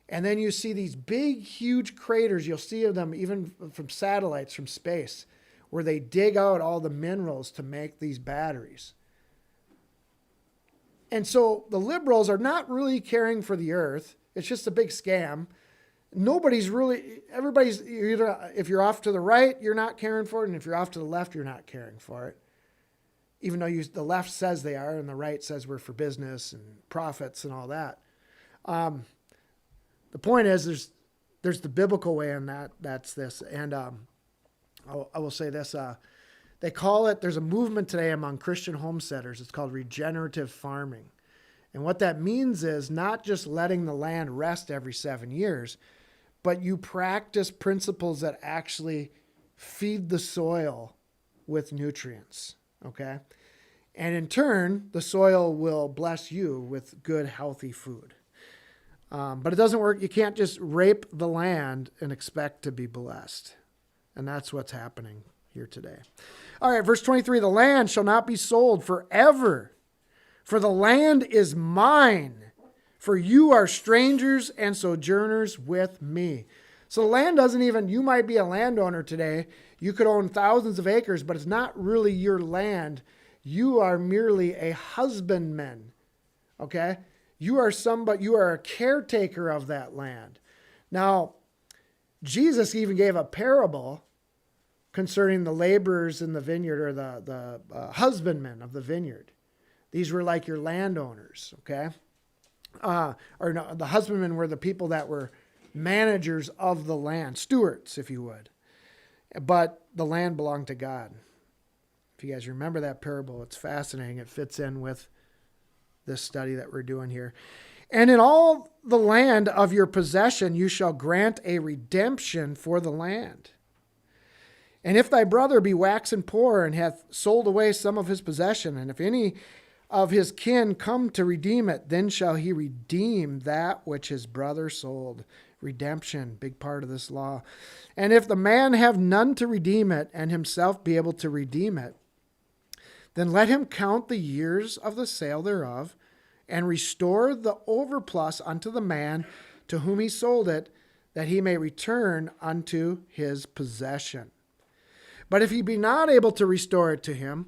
And then you see these big, huge craters. You'll see them even from satellites from space, where they dig out all the minerals to make these batteries. And so the liberals are not really caring for the earth. It's just a big scam. Everybody's either, if you're off to the right, you're not caring for it. And if you're off to the left, you're not caring for it. Even though the left says they are, and the right says we're for business and profits and all that. The point is, there's the biblical way in that. That's this. And I will say this. They call it, there's a movement today among Christian homesteaders. It's called regenerative farming. And what that means is not just letting the land rest every 7 years, but you practice principles that actually feed the soil with nutrients. Okay? And in turn, the soil will bless you with good, healthy food. But it doesn't work. You can't just rape the land and expect to be blessed. And that's what's happening here today. All right, verse 23, the land shall not be sold forever, for the land is mine, for you are strangers and sojourners with me. So the land doesn't even, you might be a landowner today. You could own thousands of acres, but it's not really your land. You are merely a husbandman, okay? You are a caretaker of that land. Now, Jesus even gave a parable concerning the laborers in the vineyard, or the husbandmen of the vineyard. These were like your landowners, okay? Or no, the husbandmen were the people that were managers of the land, stewards, if you would. But the land belonged to God. If you guys remember that parable, it's fascinating. It fits in with this study that we're doing here. And in all the land of your possession, you shall grant a redemption for the land. And if thy brother be waxen poor and hath sold away some of his possession, and if any of his kin come to redeem it, then shall he redeem that which his brother sold. Redemption, big part of this law. And if the man have none to redeem it, and himself be able to redeem it, then let him count the years of the sale thereof, and restore the overplus unto the man to whom he sold it, that he may return unto his possession. But if he be not able to restore it to him,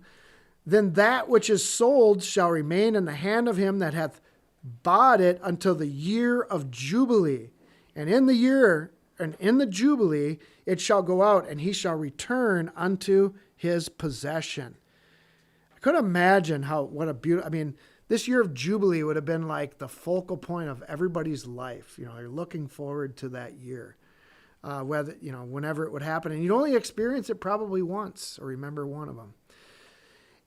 then that which is sold shall remain in the hand of him that hath bought it until the year of Jubilee. And in the Jubilee it shall go out, and he shall return unto his possession. I couldn't imagine this year of Jubilee would have been like the focal point of everybody's life. You're looking forward to that year. Whenever it would happen. And you'd only experience it probably once, or remember one of them.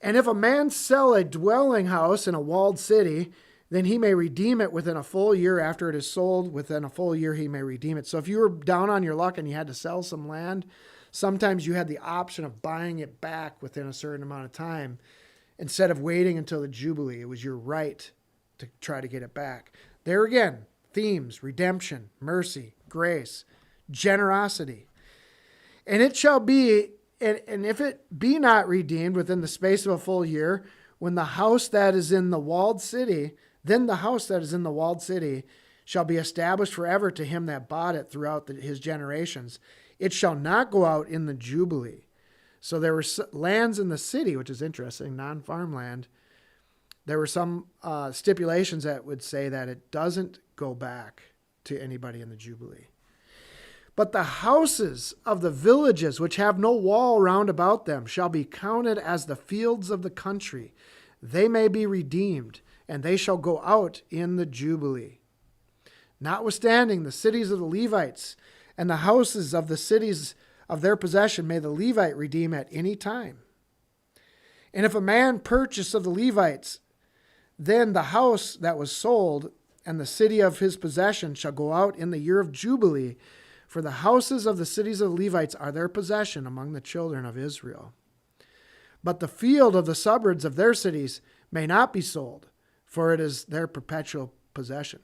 And if a man sell a dwelling house in a walled city, then he may redeem it within a full year after it is sold. Within a full year, he may redeem it. So if you were down on your luck and you had to sell some land, sometimes you had the option of buying it back within a certain amount of time instead of waiting until the Jubilee. It was your right to try to get it back. There again, themes: redemption, mercy, grace, generosity. And it shall be, and if it be not redeemed within the space of a full year, when the house that is in the walled city, then the house that is in the walled city shall be established forever to him that bought it throughout his generations. It shall not go out in the Jubilee. So there were lands in the city, which is interesting, non-farmland. There were some stipulations that would say that it doesn't go back to anybody in the Jubilee. But the houses of the villages which have no wall round about them shall be counted as the fields of the country. They may be redeemed, and they shall go out in the Jubilee. Notwithstanding, the cities of the Levites and the houses of the cities of their possession may the Levite redeem at any time. And if a man purchase of the Levites, then the house that was sold and the city of his possession shall go out in the year of Jubilee, for the houses of the cities of the Levites are their possession among the children of Israel. But the field of the suburbs of their cities may not be sold, for it is their perpetual possession.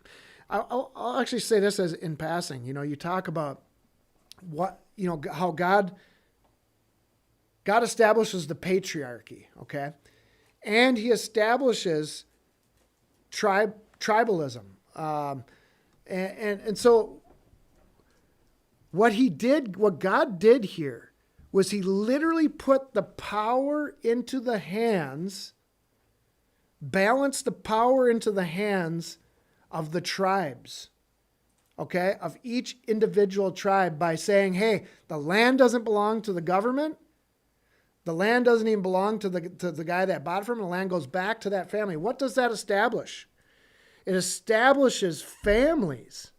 I'll actually say this as in passing. You talk about how God establishes the patriarchy, okay? And he establishes tribalism. And so what God did here was he literally put the power into the hands, balanced the power into the hands of the tribes, okay, of each individual tribe by saying, hey, the land doesn't belong to the government. The land doesn't even belong to the guy that bought it from him. The land goes back to that family. What does that establish? It establishes families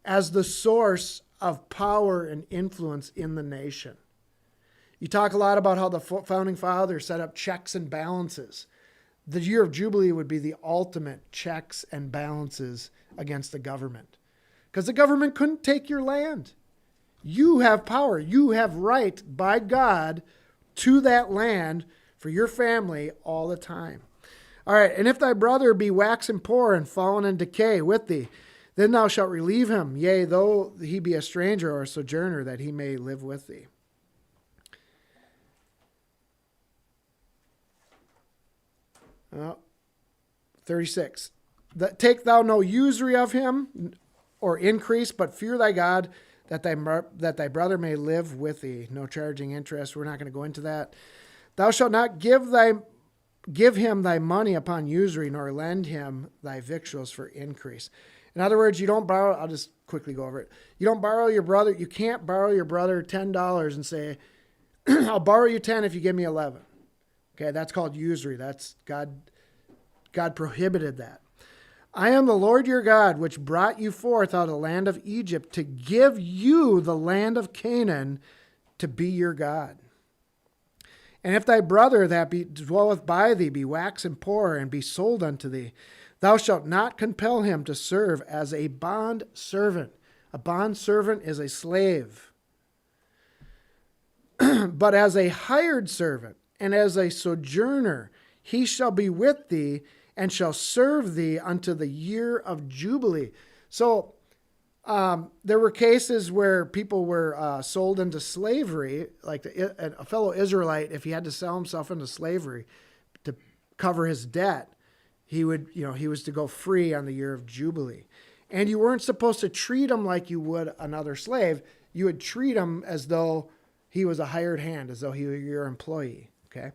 as the source of power and influence in the nation. You talk a lot about how the founding fathers set up checks and balances. The Year of Jubilee would be the ultimate checks and balances against the government. Because the government couldn't take your land. You have power. You have right by God to that land for your family all the time. All right, and if thy brother be waxen poor and fallen in decay with thee, then thou shalt relieve him, yea, though he be a stranger or a sojourner, that he may live with thee. Oh, 36. Take thou no usury of him or increase, but fear thy God, that thy brother may live with thee. No charging interest. We're not going to go into that. Thou shalt not give him thy money upon usury, nor lend him thy victuals for increase. In other words, you don't borrow. I'll just quickly go over it. You don't borrow your brother. You can't borrow your brother $10 and say, I'll borrow you 10 if you give me 11. Okay, that's called usury. That's God prohibited that. I am the Lord your God, which brought you forth out of the land of Egypt to give you the land of Canaan to be your God. And if thy brother that dwelleth by thee be waxen poor and be sold unto thee, thou shalt not compel him to serve as a bond servant. A bond servant is a slave. But as a hired servant and as a sojourner, he shall be with thee and shall serve thee unto the year of Jubilee. So there were cases where people were sold into slavery, like a fellow Israelite, if he had to sell himself into slavery to cover his debt, he was to go free on the year of Jubilee. And you weren't supposed to treat him like you would another slave. You would treat him as though he was a hired hand, as though he were your employee. Okay.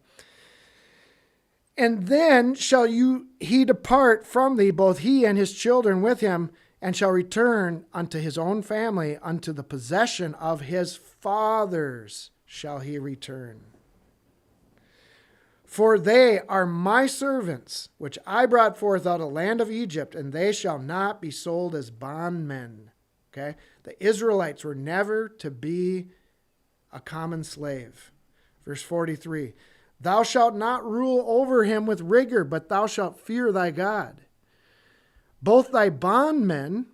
And then shall he depart from thee, both he and his children with him, and shall return unto his own family, unto the possession of his fathers shall he return. For they are my servants, which I brought forth out of the land of Egypt, and they shall not be sold as bondmen. Okay? The Israelites were never to be a common slave. Verse 43. Thou shalt not rule over him with rigor, but thou shalt fear thy God. Both thy bondmen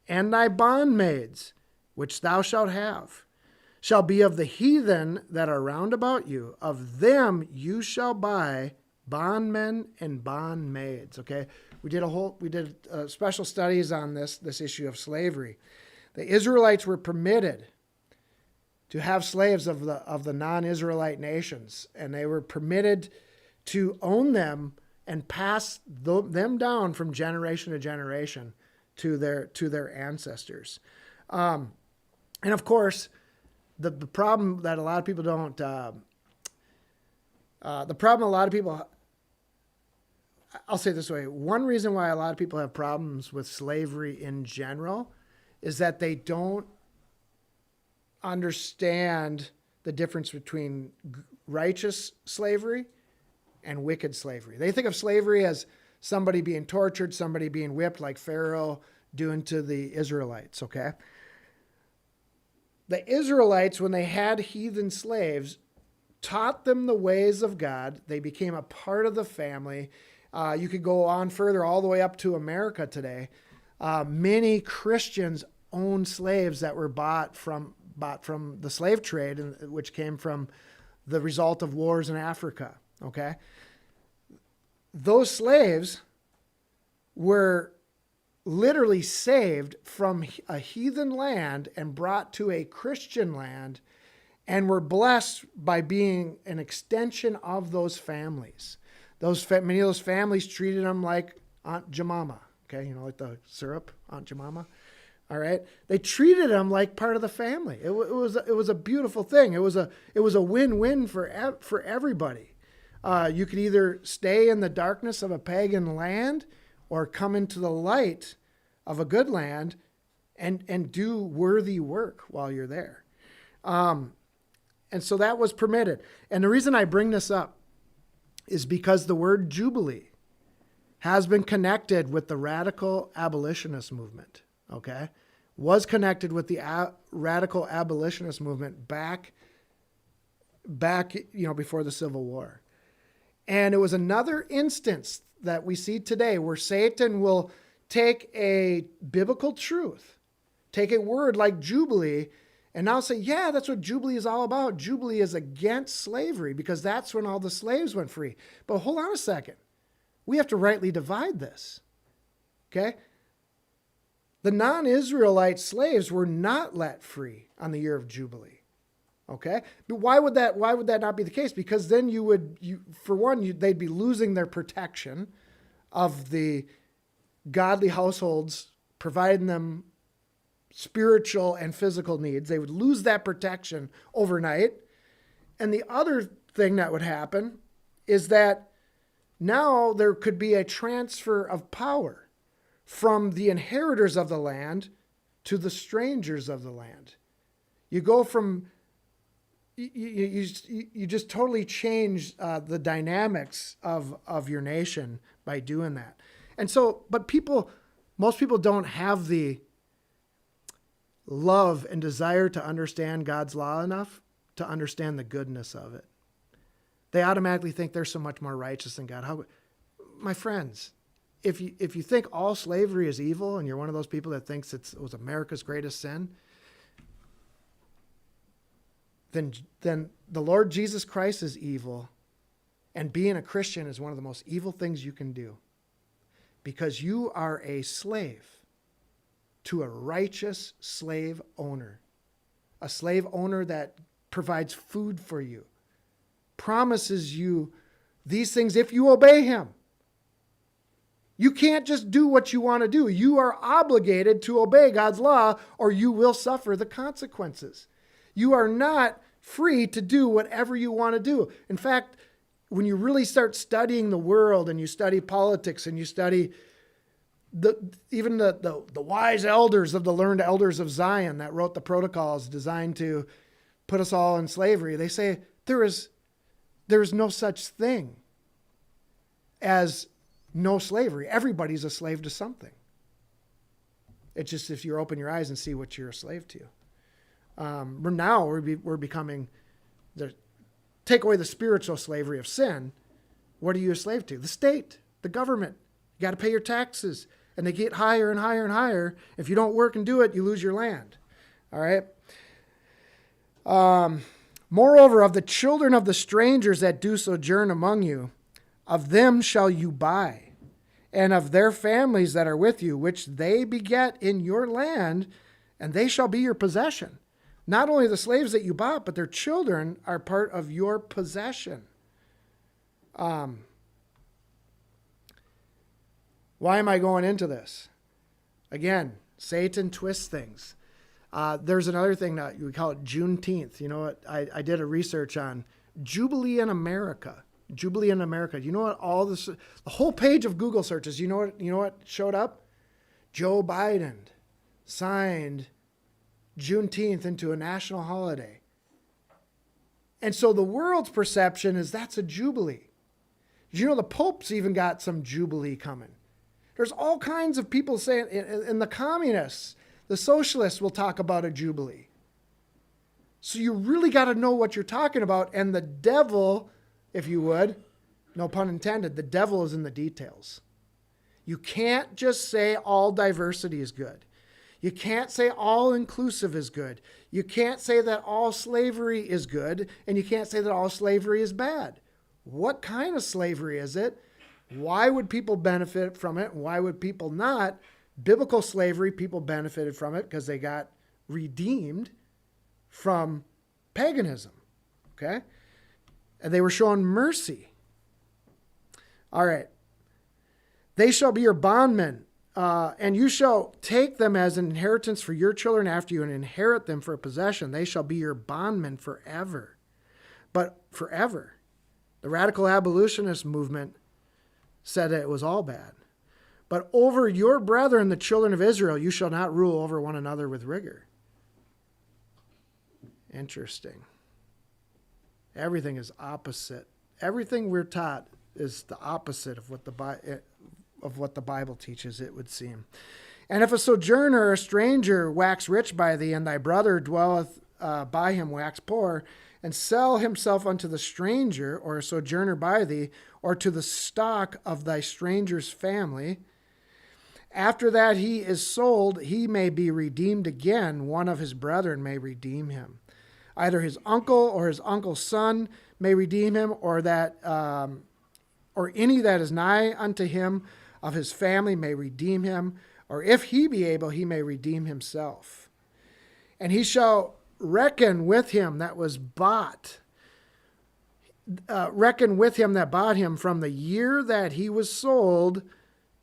and thy bondmaids, which thou shalt have, shall be of the heathen that are round about you. Of them you shall buy bondmen and bondmaids. Okay, we did special studies on this issue of slavery. The Israelites were permitted to have slaves of the non-Israelite nations, and they were permitted to own them and pass them down from generation to generation to their ancestors. And of course, the problem that a lot of people don't, I'll say it this way. One reason why a lot of people have problems with slavery in general is that they don't understand the difference between righteous slavery and wicked slavery. They think of slavery as somebody being tortured, somebody being whipped like Pharaoh doing to the Israelites, okay? The Israelites, when they had heathen slaves, taught them the ways of God. They became a part of the family. You could go on further all the way up to America today. Many Christians own slaves that were bought from the slave trade, which came from the result of wars in Africa, okay? Those slaves were literally saved from a heathen land and brought to a Christian land, and were blessed by being an extension of those families. Many of those families treated them like Aunt Jemima. Okay, like the syrup, Aunt Jemima. All right, they treated them like part of the family. It was a beautiful thing. It was a win-win for everybody. You could either stay in the darkness of a pagan land, or come into the light of a good land and do worthy work while you're there. And so that was permitted. And the reason I bring this up is because the word Jubilee has been connected with the radical abolitionist movement, okay? Was connected with the radical abolitionist movement back, before the Civil War. And it was another instance that we see today where Satan will take a biblical truth, take a word like Jubilee, and now say, yeah, that's what Jubilee is all about. Jubilee is against slavery because that's when all the slaves went free. But hold on a second. We have to rightly divide this. Okay? The non-Israelite slaves were not let free on the year of Jubilee. Okay? But why would that not be the case? Because then they'd be losing their protection of the godly households providing them spiritual and physical needs. They would lose that protection overnight. And the other thing that would happen is that now there could be a transfer of power from the inheritors of the land to the strangers of the land. You go from, you just totally change the dynamics of your nation by doing that. And so, but most people don't have the love and desire to understand God's law enough to understand the goodness of it. They automatically think they're so much more righteous than God. My friends, if you think all slavery is evil and you're one of those people that thinks it was America's greatest sin, then the Lord Jesus Christ is evil, and being a Christian is one of the most evil things you can do, because you are a slave to a righteous slave owner, a slave owner that provides food for you, promises you these things if you obey him. You can't just do what you want to do. You are obligated to obey God's law, or you will suffer the consequences. You are not free to do whatever you want to do. In fact, when you really start studying the world and you study politics and you study even the wise elders of the learned elders of Zion that wrote the protocols designed to put us all in slavery, they say there is no such thing as no slavery. Everybody's a slave to something. It's just if you open your eyes and see what you're a slave to. We're becoming, take away the spiritual slavery of sin. What are you a slave to? The state, the government. You got to pay your taxes. And they get higher and higher and higher. If you don't work and do it, you lose your land. All right? Moreover, of the children of the strangers that do sojourn among you, of them shall you buy, and of their families that are with you, which they beget in your land, and they shall be your possession. Not only the slaves that you bought, but their children are part of your possession. Why am I going into this? Again, Satan twists things. There's another thing that we call it Juneteenth. You know what? I did a research on Jubilee in America. Jubilee in America. You know what? The whole page of Google searches. You know what showed up? Joe Biden signed Juneteenth into a national holiday. And so the world's perception is that's a Jubilee. You know, the Pope's even got some Jubilee coming. There's all kinds of people saying, and the communists, the socialists will talk about a Jubilee. So you really got to know what you're talking about. And the devil, if you would, no pun intended, the devil is in the details. You can't just say all diversity is good. You can't say all inclusive is good. You can't say that all slavery is good. And you can't say that all slavery is bad. What kind of slavery is it? Why would people benefit from it? Why would people not? Biblical slavery, people benefited from it because they got redeemed from paganism. Okay? And they were shown mercy. All right. They shall be your bondmen, and you shall take them as an inheritance for your children after you and inherit them for a possession. They shall be your bondmen forever. But forever. The radical abolitionist movement said that it was all bad. But over your brethren, the children of Israel, you shall not rule over one another with rigor. Interesting. Everything is opposite. Everything we're taught is the opposite of what the Bible teaches, it would seem. And if a sojourner or a stranger wax rich by thee, and thy brother dwelleth by him wax poor, and sell himself unto the stranger or a sojourner by thee, or to the stock of thy stranger's family, after that he is sold, he may be redeemed again. One of his brethren may redeem him. Either his uncle or his uncle's son may redeem him, or any that is nigh unto him of his family may redeem him, or if he be able, he may redeem himself. And he shall reckon with him that was bought, reckon with him that bought him from the year that he was sold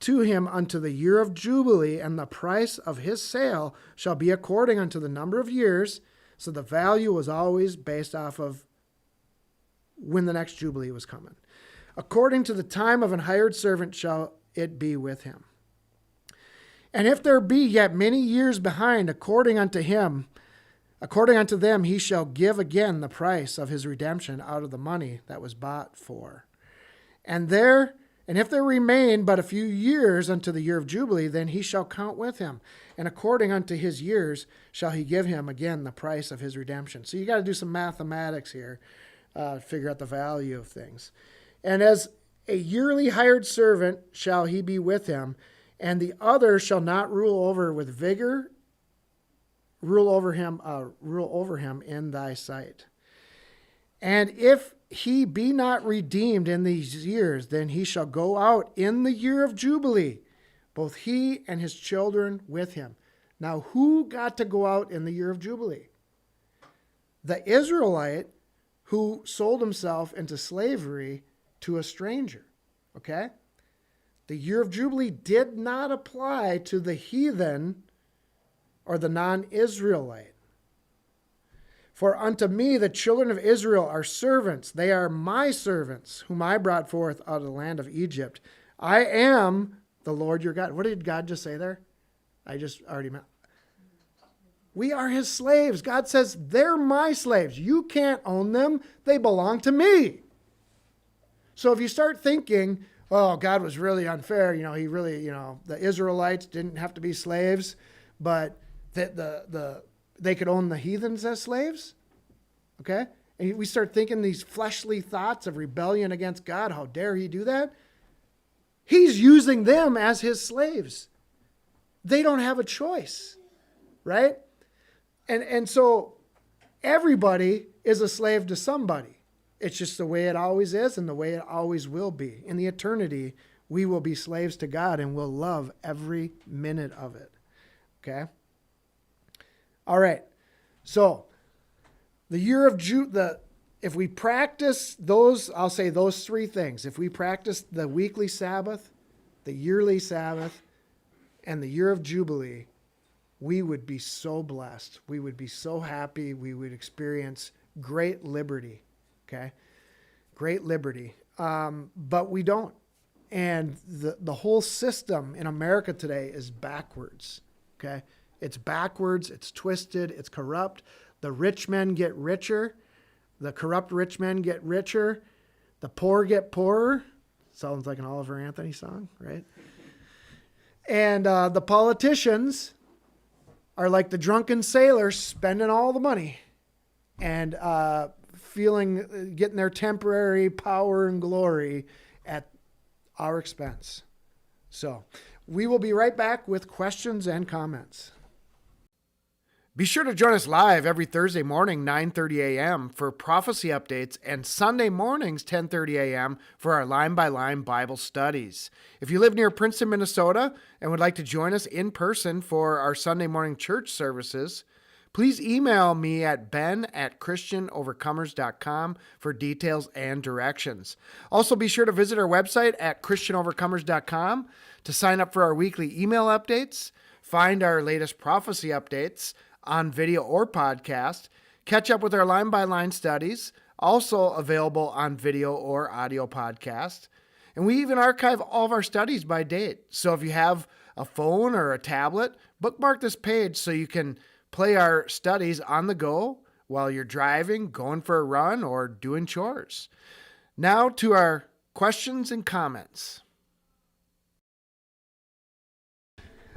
to him unto the year of Jubilee, and the price of his sale shall be according unto the number of years. So the value was always based off of when the next Jubilee was coming. According to the time of an hired servant shall it be with him. And if there be yet many years behind, according unto them he shall give again the price of his redemption out of the money that was bought for. And if there remain but a few years unto the year of Jubilee, then he shall count with him. And according unto his years shall he give him again the price of his redemption. So you got to do some mathematics here, figure out the value of things. And as a yearly hired servant shall he be with him, and the other shall not rule over with vigor, rule over him in thy sight. And if he be not redeemed in these years, then he shall go out in the year of Jubilee, both he and his children with him. Now, who got to go out in the year of Jubilee? The Israelite who sold himself into slavery to a stranger. Okay? The year of Jubilee did not apply to the heathen or the non-Israelite. For unto me the children of Israel are servants. They are my servants, whom I brought forth out of the land of Egypt. I am the Lord your God. What did God just say there? I just already meant. We are his slaves. God says, they're my slaves. You can't own them. They belong to me. So if you start thinking, oh, God was really unfair, he really, the Israelites didn't have to be slaves, but they could own the heathens as slaves, okay? And we start thinking these fleshly thoughts of rebellion against God. How dare he do that? He's using them as his slaves. They don't have a choice, right? And so everybody is a slave to somebody. It's just the way it always is and the way it always will be. In the eternity, we will be slaves to God and we'll love every minute of it, okay? All right, so the year of if we practice those, I'll say those three things. If we practice the weekly Sabbath, the yearly Sabbath, and the year of Jubilee, we would be so blessed. We would be so happy. We would experience great liberty, okay? Great liberty. But we don't. And the whole system in America today is backwards, okay? It's backwards, it's twisted, it's corrupt. The rich men get richer. The corrupt rich men get richer. The poor get poorer. Sounds like an Oliver Anthony song, right? And the politicians are like the drunken sailors spending all the money and getting their temporary power and glory at our expense. So we will be right back with questions and comments. Be sure to join us live every Thursday morning, 9:30 a.m. for prophecy updates and Sunday mornings, 10:30 a.m. for our line-by-line Bible studies. If you live near Princeton, Minnesota, and would like to join us in person for our Sunday morning church services, please email me at ben@christianovercomers.com for details and directions. Also, be sure to visit our website at christianovercomers.com to sign up for our weekly email updates, find our latest prophecy updates on video or podcast, catch up with our line-by-line studies, also available on video or audio podcast. And we even archive all of our studies by date. So if you have a phone or a tablet, bookmark this page so you can play our studies on the go while you're driving, going for a run, or doing chores. Now to our questions and comments.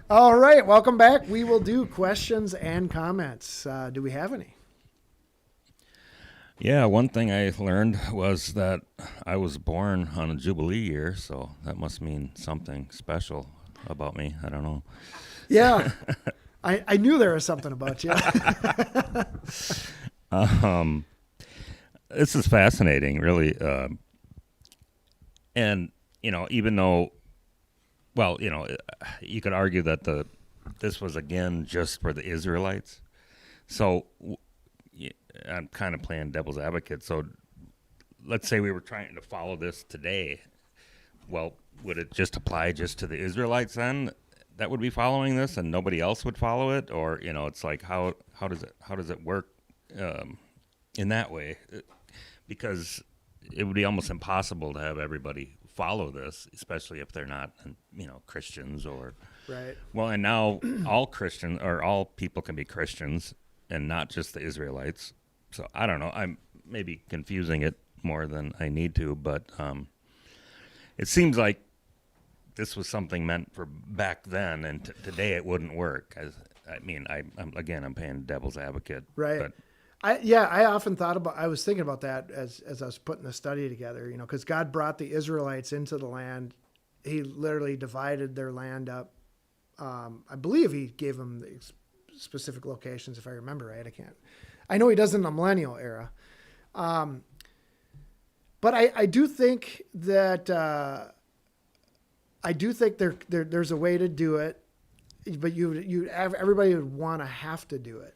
All right, welcome back. We will do questions and comments. Do we have any? Yeah, one thing I learned was that I was born on a Jubilee year, so that must mean something special about me. I don't know. Yeah, I knew there was something about you. This is fascinating, really. And, even though, well, you could argue that this was, again, just for the Israelites. So I'm kind of playing devil's advocate. So let's say we were trying to follow this today. Well, would it just apply just to the Israelites then that would be following this and nobody else would follow it? Or, it's like, how does it work in that way? Because it would be almost impossible to have everybody follow this, especially if they're not, Christians or Right. Well, and now all Christians or all people can be Christians and not just the Israelites. So I don't know. I'm maybe confusing it more than I need to, but it seems like this was something meant for back then, and today it wouldn't work. I'm playing devil's advocate, Right. But I often I was thinking about that as I was putting the study together, because God brought the Israelites into the land. He literally divided their land up. I believe he gave them the specific locations, if I remember right. I know he does in the millennial era. But I do think that, there's a way to do it, but everybody would want to have to do it.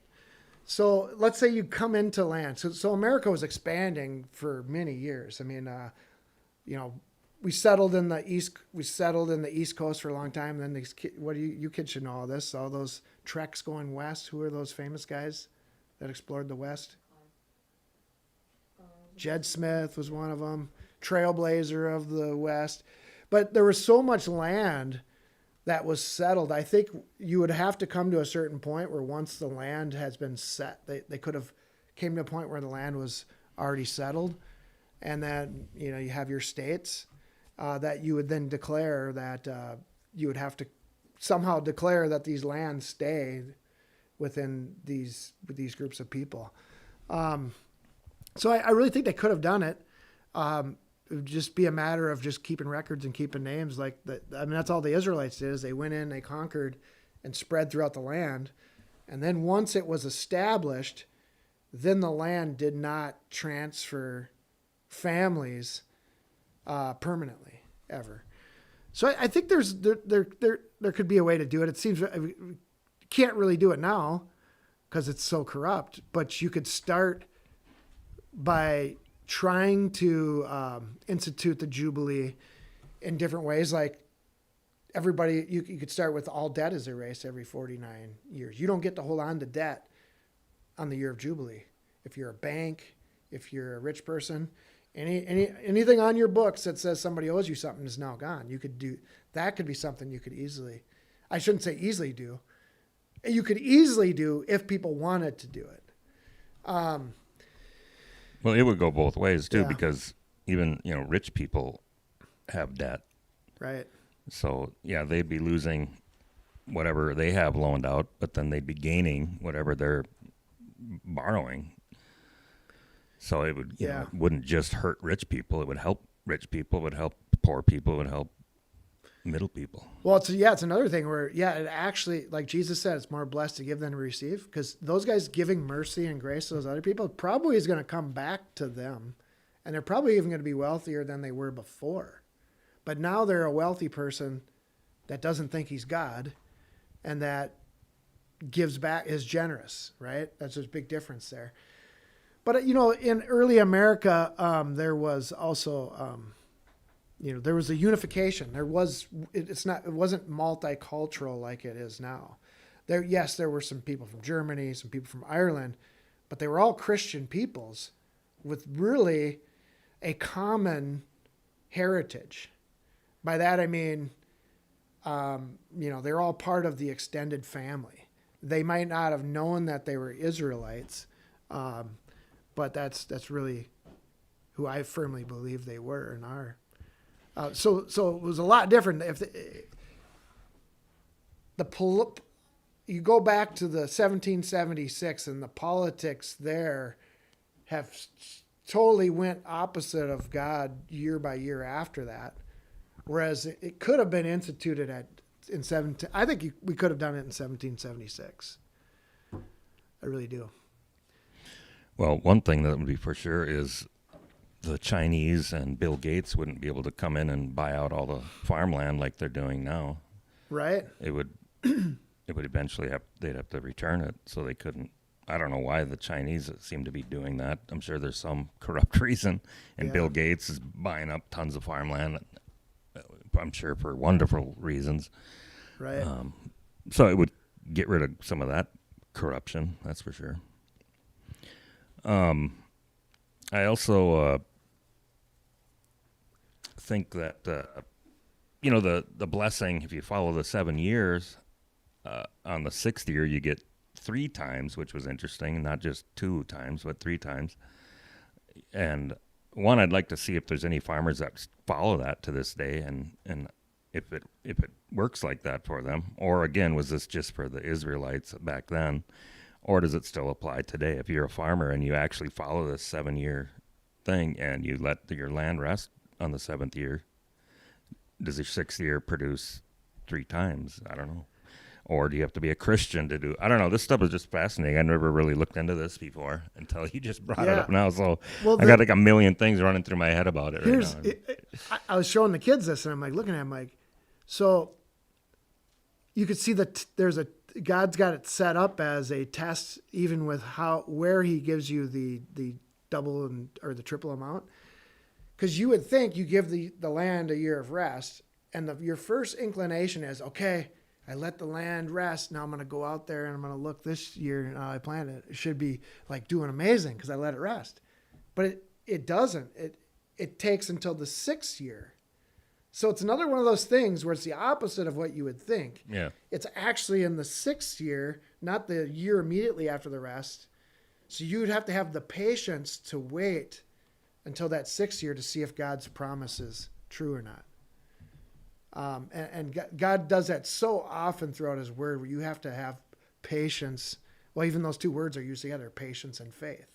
So let's say you come into land. So America was expanding for many years. I mean, we settled in the East Coast for a long time. And then you kids should know all this. All those treks going west. Who are those famous guys that explored the West? Jed Smith was one of them. Trailblazer of the West. But there was so much land that was settled. I think you would have to come to a certain point where once the land has been set, they could have came to a point where the land was already settled. And then, you have your states that you would then declare that you would have to somehow declare that these lands stay within these groups of people. So I really think they could have done it. It would just be a matter of just keeping records and keeping names. That's all the Israelites did is they went in, they conquered and spread throughout the land. And then once it was established, then the land did not transfer families permanently ever. So I think there could be a way to do it. It seems you can't really do it now because it's so corrupt, but you could start by trying to institute the Jubilee in different ways. Like everybody, you could start with all debt is erased every 49 years. You don't get to hold on to debt on the Year of Jubilee. If you're a bank, if you're a rich person, anything on your books that says somebody owes you something is now gone. You could do that. Could be something you could easily, I shouldn't say easily do. You could easily do if people wanted to do it. Well, it would go both ways too, Yeah. because even rich people have debt, Right. so yeah, they'd be losing whatever they have loaned out, but then they'd be gaining whatever they're borrowing. So it would, it wouldn't just hurt rich people. It would help rich people. It would help poor people. It would help middle people. Well, it's another thing where, it actually, like Jesus said, it's more blessed to give than to receive, because those guys giving mercy and grace to those other people probably is going to come back to them, and they're probably even going to be wealthier than they were before. But now they're a wealthy person that doesn't think he's God, and that gives back, is generous, right? That's a big difference there. But, in early America, there was also, there was a unification. It wasn't multicultural like it is now. There were some people from Germany, some people from Ireland, but they were all Christian peoples with really a common heritage. By that I mean, they're all part of the extended family. They might not have known that they were Israelites, but that's really who I firmly believe they were and are. So it was a lot different. If you go back to the 1776, and the politics there have totally went opposite of God year by year after that. Whereas it could have been instituted I think we could have done it in 1776. I really do. Well, one thing that would be for sure is the Chinese and Bill Gates wouldn't be able to come in and buy out all the farmland like they're doing now. Right. It would eventually they'd have to return it, so they couldn't. I don't know why the Chinese seem to be doing that. I'm sure there's some corrupt reason, and Bill Gates is buying up tons of farmland, I'm sure for wonderful reasons. Right. So it would get rid of some of that corruption, that's for sure. I also think that the blessing, if you follow the 7 years, on the 6th year you get 3 times, which was interesting, not just 2 times but 3 times. And one, I'd like to see if there's any farmers that follow that to this day, and if it works like that for them, or again, was this just for the Israelites back then, or does it still apply today? If you're a farmer and you actually follow this 7-year thing and you let your land rest on the 7th year, does your 6th year produce 3 times? I don't know. Or do you have to be a Christian to do? I don't know. This stuff is just fascinating. I never really looked into this before until you just brought it up now. So I got like a million things running through my head about it right now. I was showing the kids this, and I'm like looking at them like, so you could see that God's got it set up as a test, even with where He gives you the double or the triple amount. Because you would think you give the land a year of rest, and your first inclination is, okay, I let the land rest. Now I'm going to go out there and I'm going to look this year. I planted it. It should be like doing amazing because I let it rest. But it doesn't. It takes until the 6th year. So it's another one of those things where it's the opposite of what you would think. Yeah. It's actually in the 6th year, not the year immediately after the rest. So you'd have to have the patience to wait until that 6th year to see if God's promise is true or not. And God does that so often throughout His Word, where you have to have patience. Well, even those 2 words are used together, patience and faith.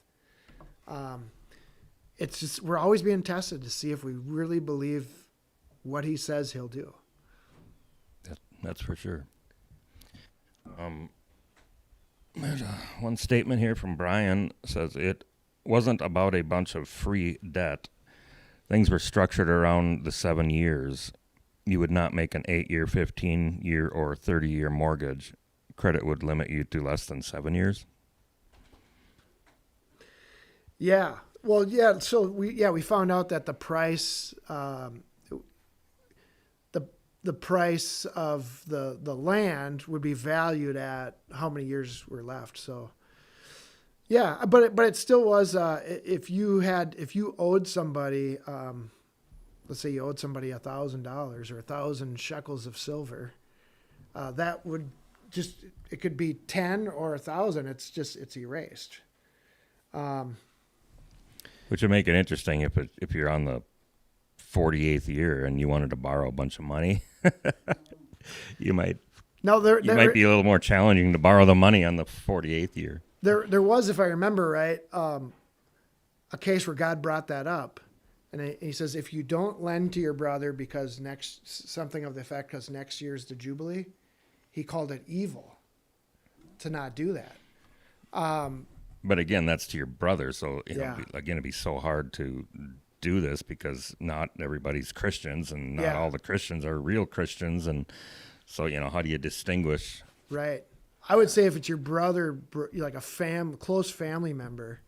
It's just, we're always being tested to see if we really believe what He says He'll do. That's for sure. There's one statement here from Brian says it wasn't about a bunch of free debt. Things were structured around the 7 years. You would not make an 8-year, 15-year, or 30-year mortgage. Credit would limit you to less than 7 years. Yeah. Well, yeah. So we found out that the price, the price of the land would be valued at how many years were left. So, yeah, but it still was. If you owed somebody. Let's say you owed somebody $1,000 or 1,000 shekels of silver, that would it could be 10 or 1,000. It's erased. Which would make it interesting if you're on the 48th year and you wanted to borrow a bunch of money, you might be a little more challenging to borrow the money on the 48th year. There was, if I remember right, a case where God brought that up. And he says, if you don't lend to your brother because something of the effect, because next year's the Jubilee, he called it evil to not do that. But again, that's to your brother. So, Yeah. again, it'd be so hard to do this because not everybody's Christians and not Yeah. all the Christians are real Christians. And so, how do you distinguish? Right. I would say if it's your brother, like a close family member.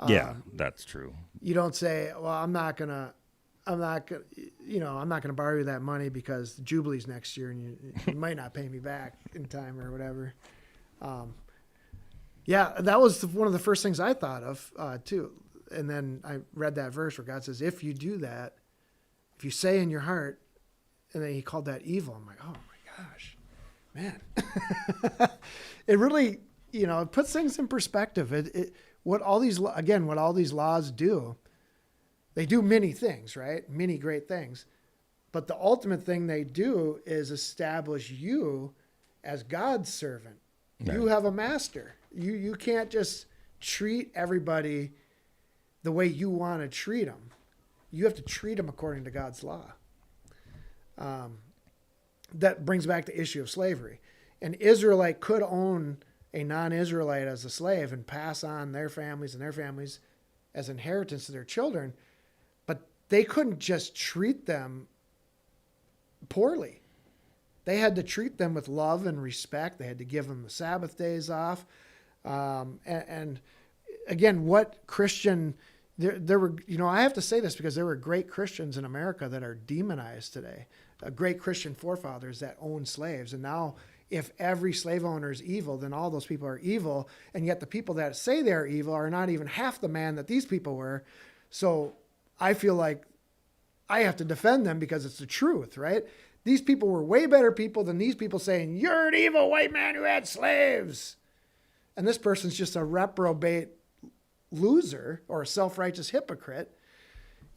Yeah, that's true. You don't say, well, I'm not gonna borrow you that money because the Jubilee's next year and you might not pay me back in time or whatever. Yeah, that was one of the first things I thought of too. And then I read that verse where God says, if you do that, if you say in your heart, and then he called that evil. I'm like, oh my gosh, man. It really, it puts things in perspective. What all these laws do, they do many things, right? Many great things. But the ultimate thing they do is establish you as God's servant. Right. You have a master. You can't just treat everybody the way you want to treat them. You have to treat them according to God's law. That brings back the issue of slavery. An Israelite could own a non-Israelite as a slave and pass on their families as inheritance to their children, but they couldn't just treat them poorly. They had to treat them with love and respect. They had to give them the Sabbath days off. And again, what Christian, there were, I have to say this because there were great Christians in America that are demonized today, great Christian forefathers that owned slaves. And now if every slave owner is evil, then all those people are evil. And yet the people that say they're evil are not even half the man that these people were. So I feel like I have to defend them because it's the truth, right? These people were way better people than these people saying, you're an evil white man who had slaves. And this person's just a reprobate loser or a self-righteous hypocrite.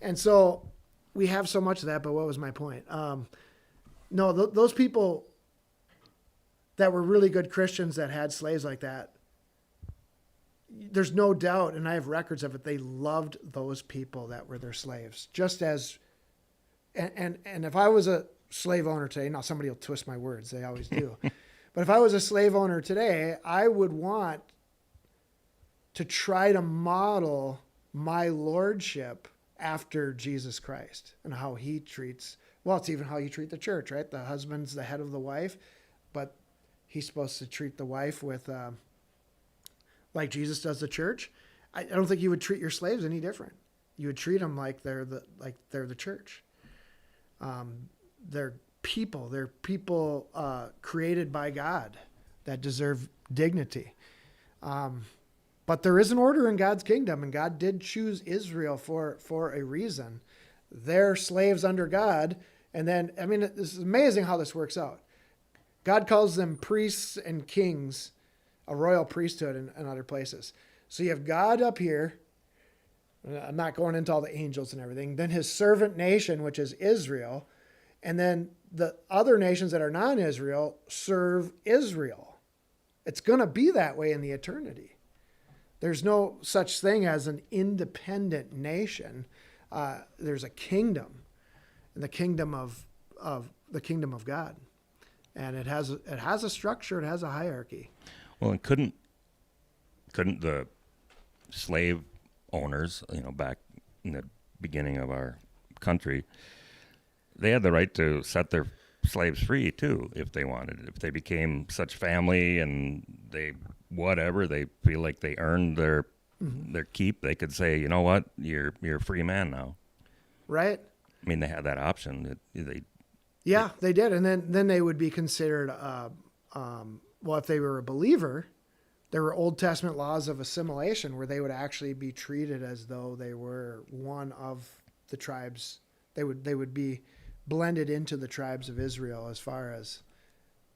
And so we have so much of that, but what was my point? Those people that were really good Christians that had slaves like that, there's no doubt, and I have records of it, they loved those people that were their slaves. Just as, and if I was a slave owner today, now somebody will twist my words, they always do. But if I was a slave owner today, I would want to try to model my lordship after Jesus Christ and how he treats, it's even how you treat the church, right? The husband's the head of the wife, but he's supposed to treat the wife with, like Jesus does the church. I don't think you would treat your slaves any different. You would treat them like they're the church. They're people created by God that deserve dignity. But there is an order in God's kingdom, and God did choose Israel for a reason. They're slaves under God. And then, this is amazing how this works out. God calls them priests and kings, a royal priesthood in other places. So you have God up here. I'm not going into all the angels and everything. Then his servant nation, which is Israel. And then the other nations that are non-Israel serve Israel. It's going to be that way in the eternity. There's no such thing as an independent nation. There's a kingdom, and the kingdom of God. And it has a structure. It has a hierarchy. Well, and couldn't the slave owners, back in the beginning of our country, they had the right to set their slaves free too, if they wanted. If they became such family and they feel like they earned their keep, they could say, you know what, you're a free man now. Right. They had that option. They did, and then they would be considered. If they were a believer, there were Old Testament laws of assimilation where they would actually be treated as though they were one of the tribes. They would be blended into the tribes of Israel as far as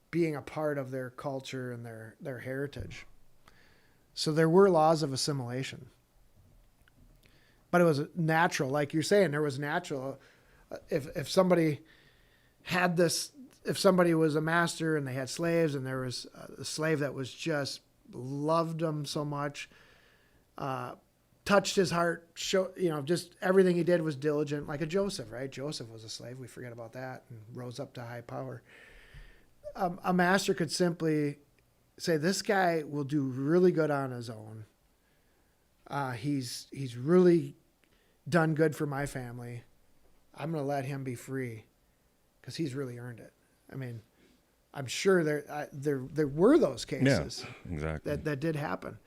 being a part of their culture and their heritage. So there were laws of assimilation. But it was natural, like you're saying, there was natural. If somebody had this, if somebody was a master and they had slaves and there was a slave that was just loved them so much, touched his heart, just everything he did was diligent, like a Joseph, right? Joseph was a slave. We forget about that and rose up to high power. A master could simply say, this guy will do really good on his own. He's really done good for my family. I'm going to let him be free because he's really earned it. I mean, I'm sure there were those cases exactly. that did happen.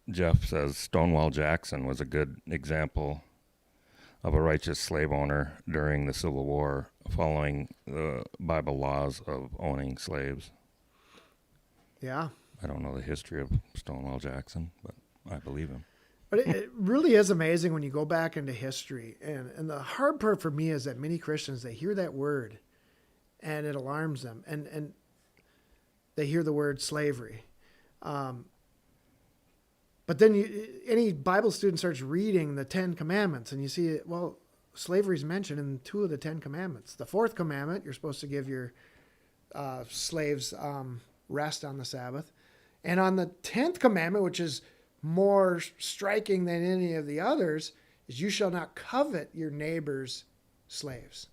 Jeff says Stonewall Jackson was a good example of a righteous slave owner during the Civil War, following the Bible laws of owning slaves. Yeah. I don't know the history of Stonewall Jackson, but I believe him. But it really is amazing when you go back into history. And the hard part for me is that many Christians, they hear that word and it alarms them. And they hear the word slavery. But then any Bible student starts reading the 10 Commandments and you see, well, slavery is mentioned in 2 of the 10 Commandments. The 4th commandment, you're supposed to give your slaves rest on the Sabbath. And on the 10th commandment, which is more striking than any of the others, is you shall not covet your neighbor's slaves.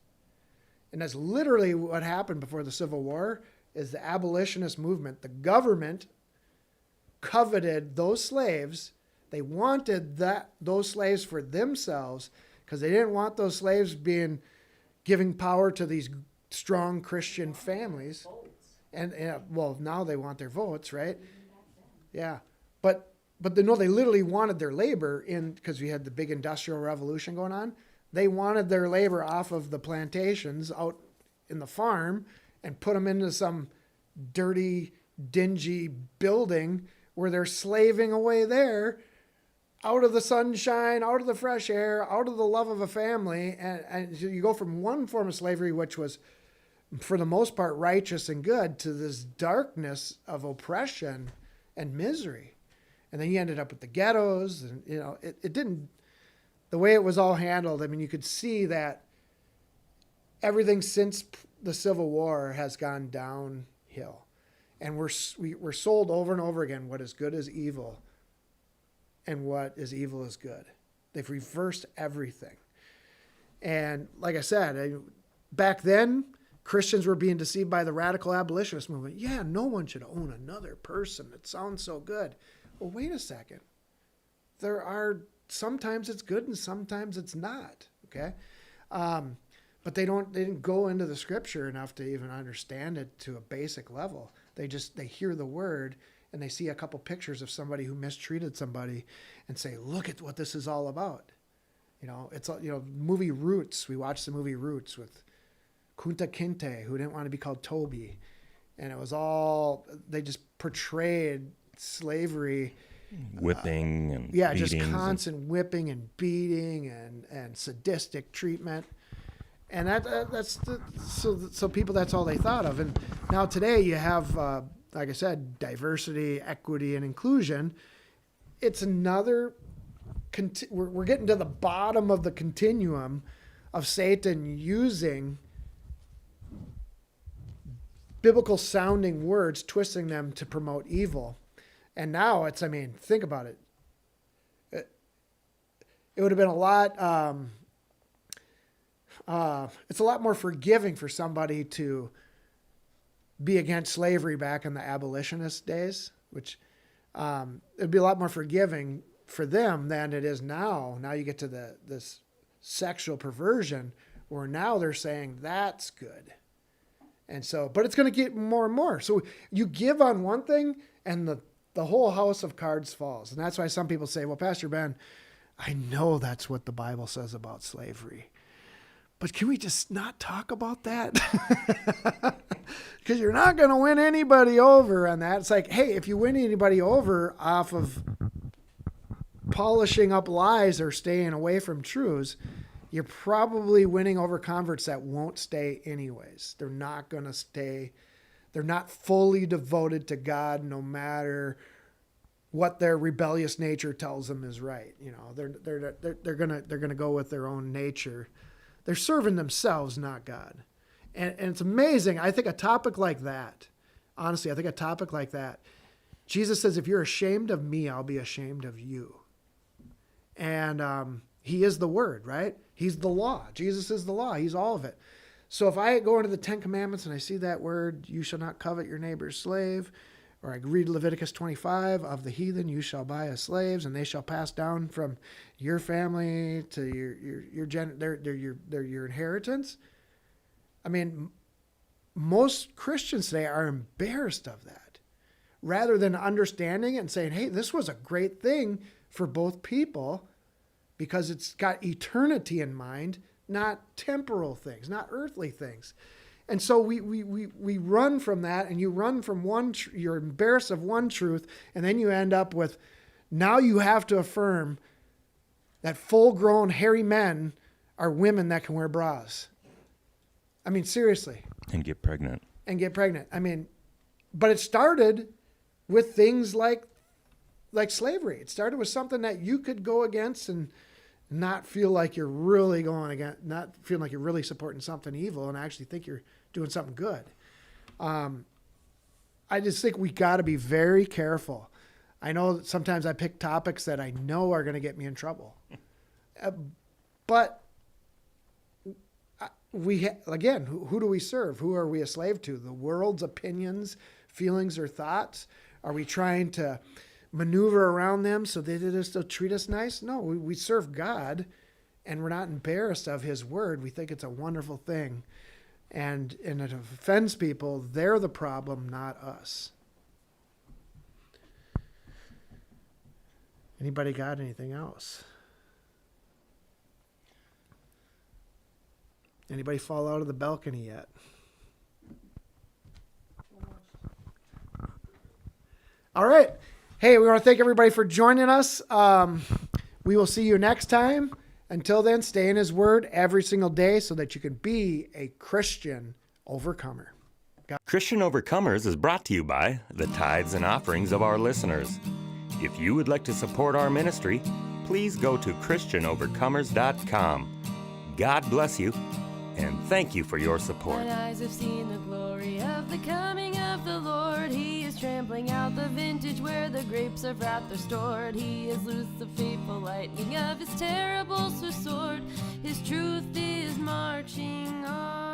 And that's literally what happened before the Civil War, is the abolitionist movement. The government coveted those slaves. They wanted those slaves for themselves because they didn't want those slaves giving power to these strong Christian families. And well, now they want their votes, right? Yeah. But they literally wanted their labor because we had the big industrial revolution going on. They wanted their labor off of the plantations out in the farm and put them into some dirty, dingy building where they're slaving away there, out of the sunshine, out of the fresh air, out of the love of a family. And you go from one form of slavery, which was, for the most part, righteous and good, to this darkness of oppression and misery. And then you ended up with the ghettos, and it didn't, the way it was all handled. I mean, you could see that everything since the Civil War has gone downhill, and we're sold over and over again what is good is evil, and what is evil is good. They've reversed everything. And like I said, back then, Christians were being deceived by the radical abolitionist movement. Yeah, no one should own another person. It sounds so good. Well, wait a second. Sometimes it's good and sometimes it's not. Okay. But they didn't go into the scripture enough to even understand it to a basic level. They hear the word and they see a couple pictures of somebody who mistreated somebody and say, look at what this is all about. It's movie Roots. We watched the movie Roots with Kunta Kinte, who didn't want to be called Toby. And it was they just portrayed slavery. Whipping and just constant whipping and beating and sadistic treatment. And so people, that's all they thought of. And now today you have, like I said, diversity, equity, and inclusion. It's another, we're getting to the bottom of the continuum of Satan using biblical sounding words, twisting them to promote evil. And now think about it. It would have been a lot, it's a lot more forgiving for somebody to be against slavery back in the abolitionist days, which it'd be a lot more forgiving for them than it is now. Now you get to this sexual perversion where now they're saying that's good. And so, but it's going to get more and more. So you give on one thing and the whole house of cards falls. And that's why some people say, well, Pastor Ben, I know that's what the Bible says about slavery, but can we just not talk about that? Because you're not going to win anybody over on that. It's like, hey, if you win anybody over off of polishing up lies or staying away from truths, you're probably winning over converts that won't stay anyways. They're not going to stay. They're not fully devoted to God, no matter what their rebellious nature tells them is right. They're gonna go with their own nature. They're serving themselves, not God. And it's amazing. I think a topic like that, honestly, Jesus says, if you're ashamed of me, I'll be ashamed of you. And he is the word, right? He's the law. Jesus is the law. He's all of it. So if I go into the 10 Commandments and I see that word, you shall not covet your neighbor's slave, or I read Leviticus 25, of the heathen you shall buy as slaves, and they shall pass down from your family to your inheritance. I mean, most Christians today are embarrassed of that, rather than understanding it and saying, hey, this was a great thing for both people because it's got eternity in mind, not temporal things, not earthly things. And so we run from that, and you run from one, you're embarrassed of one truth, and then you end up with, now you have to affirm that full-grown hairy men are women that can wear bras. I mean, seriously. And get pregnant. I mean, but it started with things like slavery. It started with something that you could go against and not feel like you're really going against, not feeling like you're really supporting something evil, and actually think you're doing something good. I just think we got to be very careful. I know that sometimes I pick topics that I know are going to get me in trouble. But again, who do we serve? Who are we a slave to? The world's opinions, feelings, or thoughts? Are we trying to maneuver around them so they just treat us nice? No, we serve God, and we're not embarrassed of his word. We think it's a wonderful thing. And it offends people. They're the problem, not us. Anybody got anything else? Anybody fall out of the balcony yet? All right. Hey, we want to thank everybody for joining us. We will see you next time. Until then, stay in his word every single day so that you can be a Christian overcomer. Christian Overcomers is brought to you by the tithes and offerings of our listeners. If you would like to support our ministry, please go to ChristianOvercomers.com. God bless you, and thank you for your support. My eyes have seen the glory of the coming of the Lord. He is trampling out the vintage where the grapes of wrath are stored. He has loosed the fateful lightning of his terrible sword. His truth is marching on.